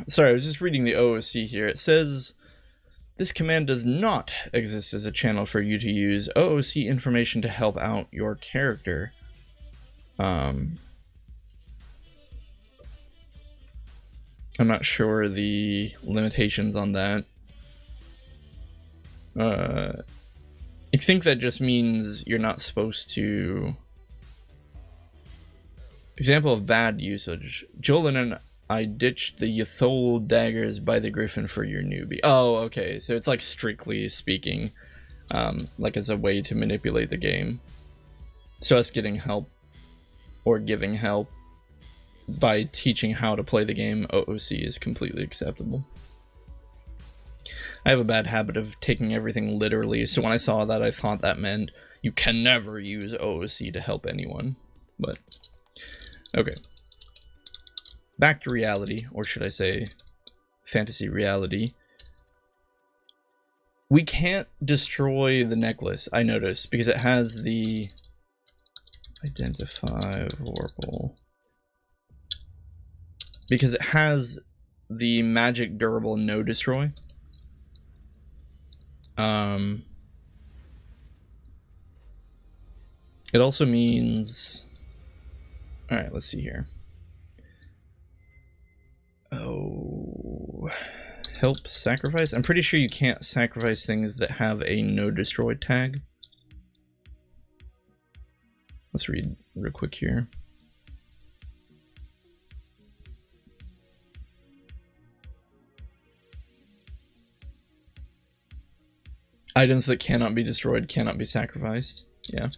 Sorry, I was just reading the OOC here. It says, this command does not exist as a channel for you to use OOC information to help out your character. I'm not sure the limitations on that. I think that just means you're not supposed to... Example of bad usage. Jolin and I ditched the Yathol daggers by the Griffin for your newbie. Oh, okay. So it's like strictly speaking, like as a way to manipulate the game. So us getting help or giving help by teaching how to play the game, OOC is completely acceptable. I have a bad habit of taking everything literally, so when I saw that, I thought that meant you can never use OOC to help anyone. But, okay. Back to reality, or should I say fantasy reality. We can't destroy the necklace, I noticed, because it has the identify Vorpal. Because it has the magic durable no destroy. It also means... Alright, let's see here. Oh, help sacrifice? I'm pretty sure you can't sacrifice things that have a no destroy tag. Let's read real quick here. Items that cannot be destroyed cannot be sacrificed. Yeah.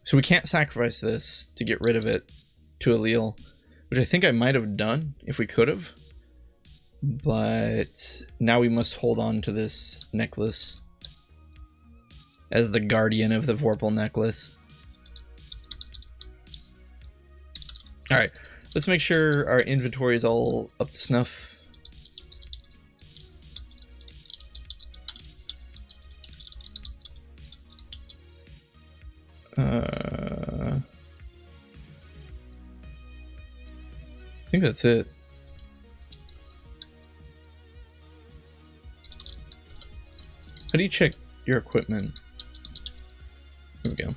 So we can't sacrifice this to get rid of it to Allele, which I think I might have done if we could have. But now we must hold on to this necklace as the guardian of the Vorpal necklace. Alright, Let's make sure our inventory is all up to snuff. I think that's it. How do you check your equipment? Here we go.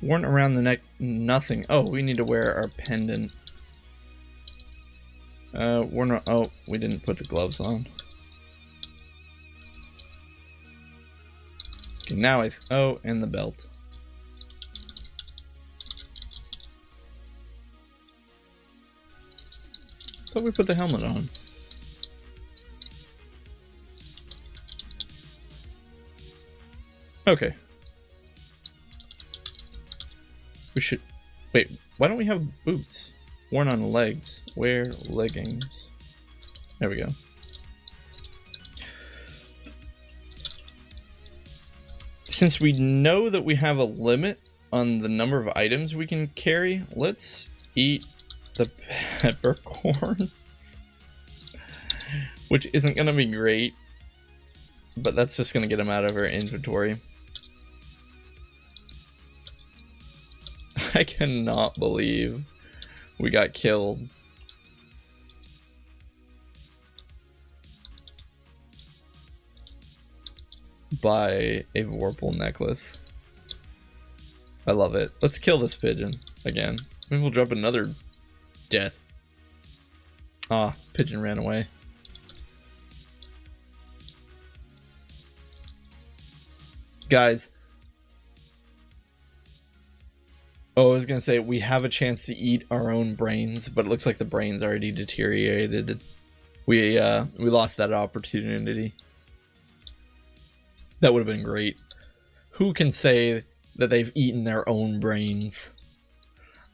Worn around the neck, nothing. Oh, we need to wear our pendant. Oh, we didn't put the gloves on. Okay, now oh, and the belt. Thought we put the helmet on. Okay. We should... Wait, why don't we have boots? Worn on legs. Wear leggings. There we go. Since we know that we have a limit on the number of items we can carry, let's eat the peppercorns. Which isn't going to be great, but that's just going to get them out of our inventory. I cannot believe we got killed. By a Vorpal necklace. I love it. Let's kill this pigeon again. Maybe we'll drop another death. Ah, pigeon ran away. Guys. Oh, I was gonna say we have a chance to eat our own brains, but it looks like the brains already deteriorated. We lost that opportunity. That would have been great. Who can say that they've eaten their own brains?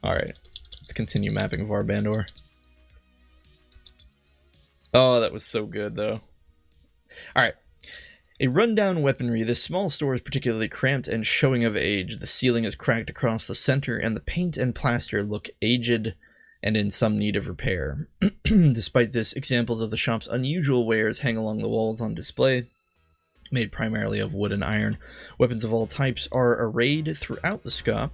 Alright, let's continue mapping Varbandor. Oh, that was so good, though. Alright. A rundown weaponry. This small store is particularly cramped and showing of age. The ceiling is cracked across the center, and the paint and plaster look aged and in some need of repair. Despite this, examples of the shop's unusual wares hang along the walls on display. Made primarily of wood and iron, weapons of all types are arrayed throughout the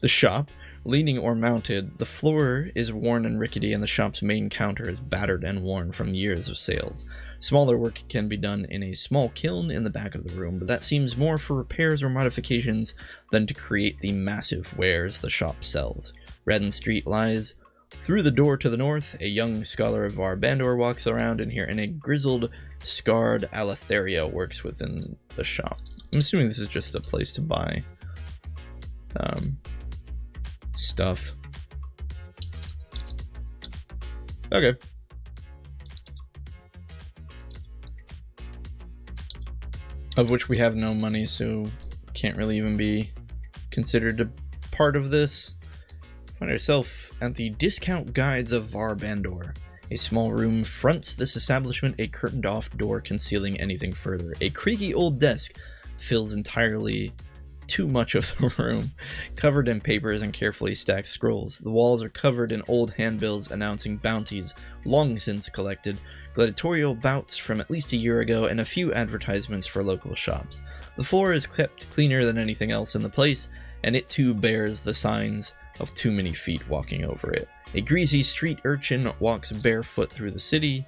shop, leaning or mounted. The floor is worn and rickety, and the shop's main counter is battered and worn from years of sales. Smaller work can be done in a small kiln in the back of the room, but that seems more for repairs or modifications than to create the massive wares the shop sells. Redden Street lies through the door to the north. A young scholar of Varbandor walks around in here, and a grizzled, scarred Aletheria works within the shop. I'm assuming this is just a place to buy stuff. Okay. Of which we have no money, so can't really even be considered a part of this. Find ourselves at the Discount Guides of Varbandor. A small room fronts this establishment, a curtained-off door concealing anything further. A creaky old desk fills entirely too much of the room, covered in papers and carefully stacked scrolls. The walls are covered in old handbills announcing bounties long since collected, gladiatorial bouts from at least a year ago, and a few advertisements for local shops. The floor is kept cleaner than anything else in the place, and it too bears the signs of too many feet walking over it. A greasy street urchin walks barefoot through the city.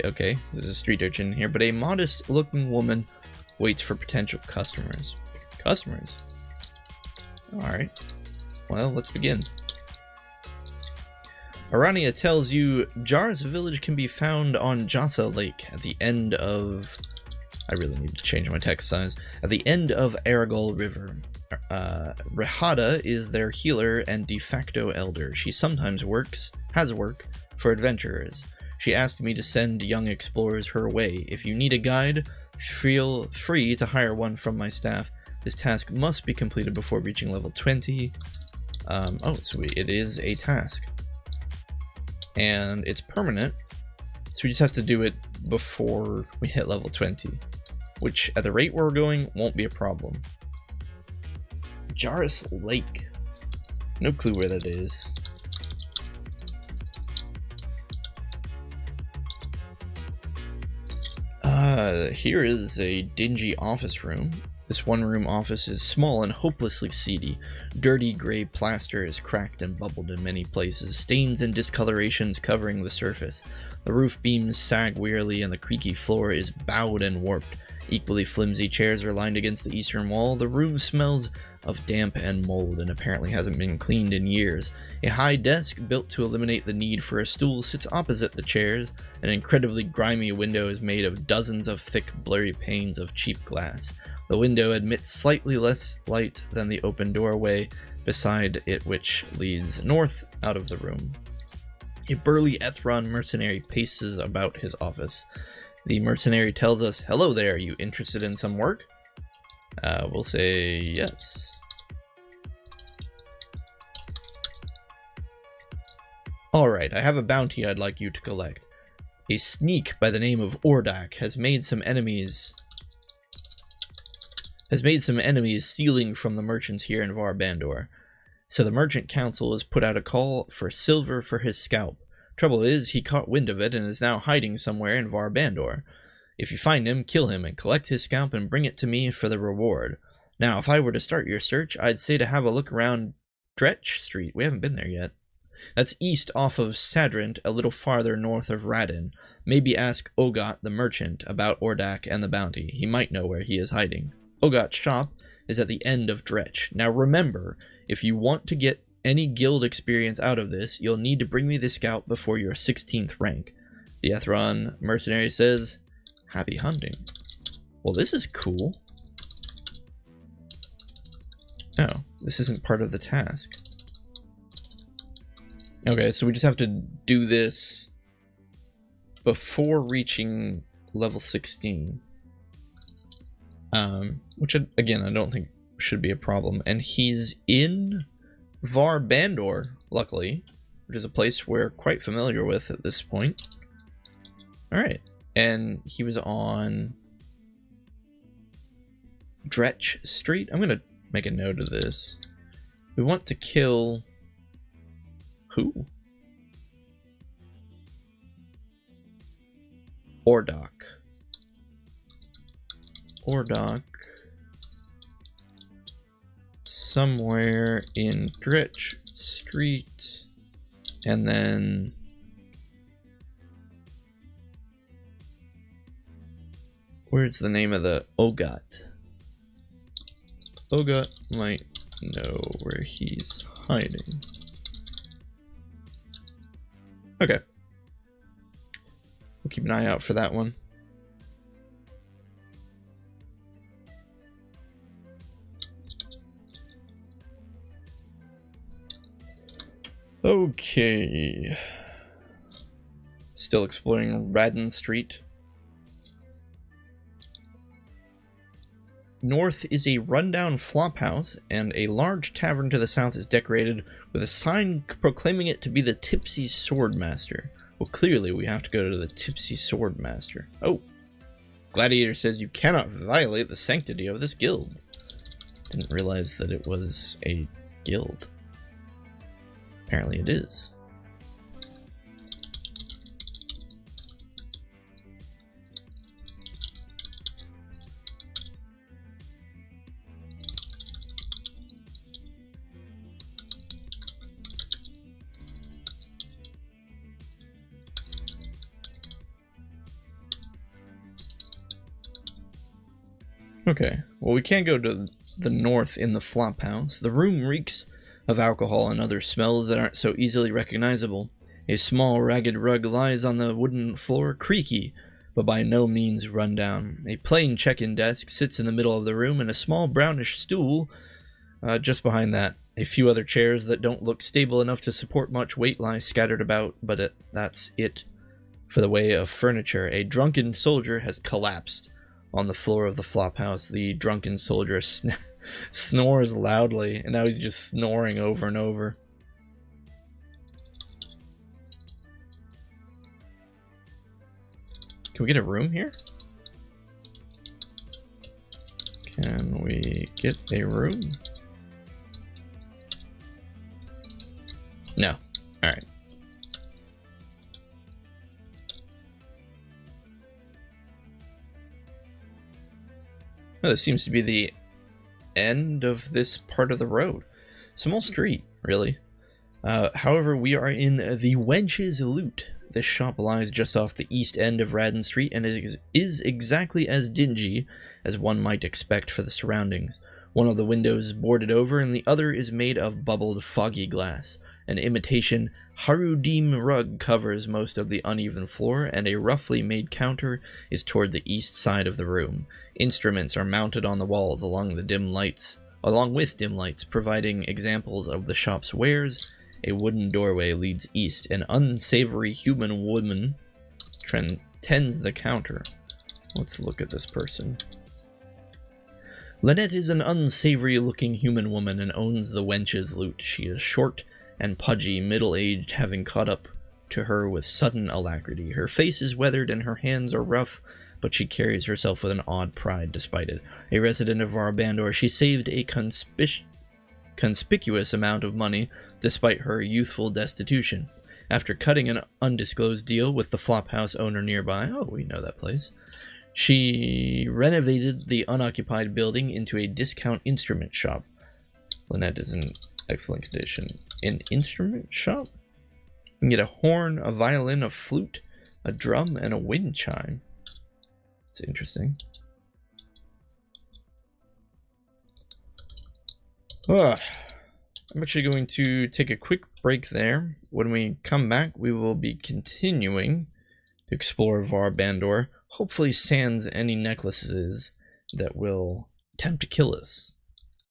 Okay, there's a street urchin here, but a modest-looking woman waits for potential customers. Customers? Alright. Well, let's begin. Arania tells you Jar's village can be found on Jasa Lake at the end of... I really need to change my text size. At the end of Aragol River. Rehada is their healer and de facto elder. She sometimes has work for adventurers. She asked me to send young explorers her way. If you need a guide, feel free to hire one from my staff. This task must be completed before reaching level 20. Oh, sweet. It is a task. And it's permanent, so we just have to do it before we hit level 20. Which, at the rate we're going, won't be a problem. Jaris Lake. No clue where that is. Here is a dingy office room. This one-room office is small and hopelessly seedy. Dirty gray plaster is cracked and bubbled in many places, stains and discolorations covering the surface. The roof beams sag wearily and the creaky floor is bowed and warped. Equally flimsy chairs are lined against the eastern wall. The room smells of damp and mold and apparently hasn't been cleaned in years. A high desk built to eliminate the need for a stool sits opposite the chairs. An incredibly grimy window is made of dozens of thick, blurry panes of cheap glass. The window admits slightly less light than the open doorway beside it, which leads north out of the room. A burly Ethron mercenary paces about his office. The mercenary tells us, "Hello there, you interested in some work?" We'll say yes. Alright, I have a bounty I'd like you to collect. A sneak by the name of Ordak has made some enemies stealing from the merchants here in Varbandor. So the merchant council has put out a call for silver for his scalp. Trouble is, he caught wind of it and is now hiding somewhere in Varbandor. If you find him, kill him and collect his scalp and bring it to me for the reward. Now, if I were to start your search, I'd say to have a look around Dretch Street. We haven't been there yet. That's east off of Sadrint, a little farther north of Radin. Maybe ask Ogot the merchant about Ordak and the bounty. He might know where he is hiding. Ogot's shop is at the end of Dretch. Now remember, if you want to get any guild experience out of this, you'll need to bring me the scalp before your 16th rank. The Ethron mercenary says, "Happy hunting." Well, this is cool. Oh, this isn't part of the task. Okay, so we just have to do this before reaching level 16. Which, again, I don't think should be a problem. And he's in Varbandor, luckily, which is a place we're quite familiar with at this point. Alright, and he was on Dretch Street. I'm gonna make a note of this. We want to kill... who? Ordak. Ordak. Somewhere in Dretch Street. And then... where's the name of the Ogot? Ogot might know where he's hiding. Okay. We'll keep an eye out for that one. Okay. Still exploring Radin Street. North is a rundown flophouse, and a large tavern to the south is decorated with a sign proclaiming it to be the Tipsy Swordmaster. Well, clearly we have to go to the Tipsy Swordmaster. Oh, Gladiator says you cannot violate the sanctity of this guild. Didn't realize that it was a guild. Apparently it is. Okay, well, we can't go to the north in the flophouse. The room reeks of alcohol and other smells that aren't so easily recognizable. A small ragged rug lies on the wooden floor, creaky, but by no means run down. A plain check-in desk sits in the middle of the room, and a small brownish stool just behind that. A few other chairs that don't look stable enough to support much weight lie scattered about, but that's it for the way of furniture. A drunken soldier has collapsed on the floor of the flophouse. The drunken soldier snores loudly, and now he's just snoring over and over. Can we get a room here? Can we get a room? No. Alright. Well, this seems to be the end of this part of the road. Small street, really. However, we are in the Wench's Loot. This shop lies just off the east end of Radden Street and is exactly as dingy as one might expect for the surroundings. One of the windows is boarded over and the other is made of bubbled foggy glass. An imitation Harudim rug covers most of the uneven floor, and a roughly made counter is toward the east side of the room. Instruments are mounted on the walls along with dim lights, providing examples of the shop's wares. A wooden doorway leads east. An unsavory human woman tends the counter. Let's look at this person. Lynette is an unsavory-looking human woman and owns the Wench's Loot. She is short and pudgy, middle-aged, having caught up to her with sudden alacrity. Her face is weathered and her hands are rough, but she carries herself with an odd pride despite it. A resident of Varbandor, she saved a conspicuous amount of money despite her youthful destitution. After cutting an undisclosed deal with the flophouse owner nearby, oh, we know that place, she renovated the unoccupied building into a discount instrument shop. Lynette is in excellent condition. An instrument shop? You can get a horn, a violin, a flute, a drum, and a wind chime. It's interesting. I'm actually going to take a quick break there. When we come back, we will be continuing to explore Varbandor, hopefully sans any necklaces that will attempt to kill us.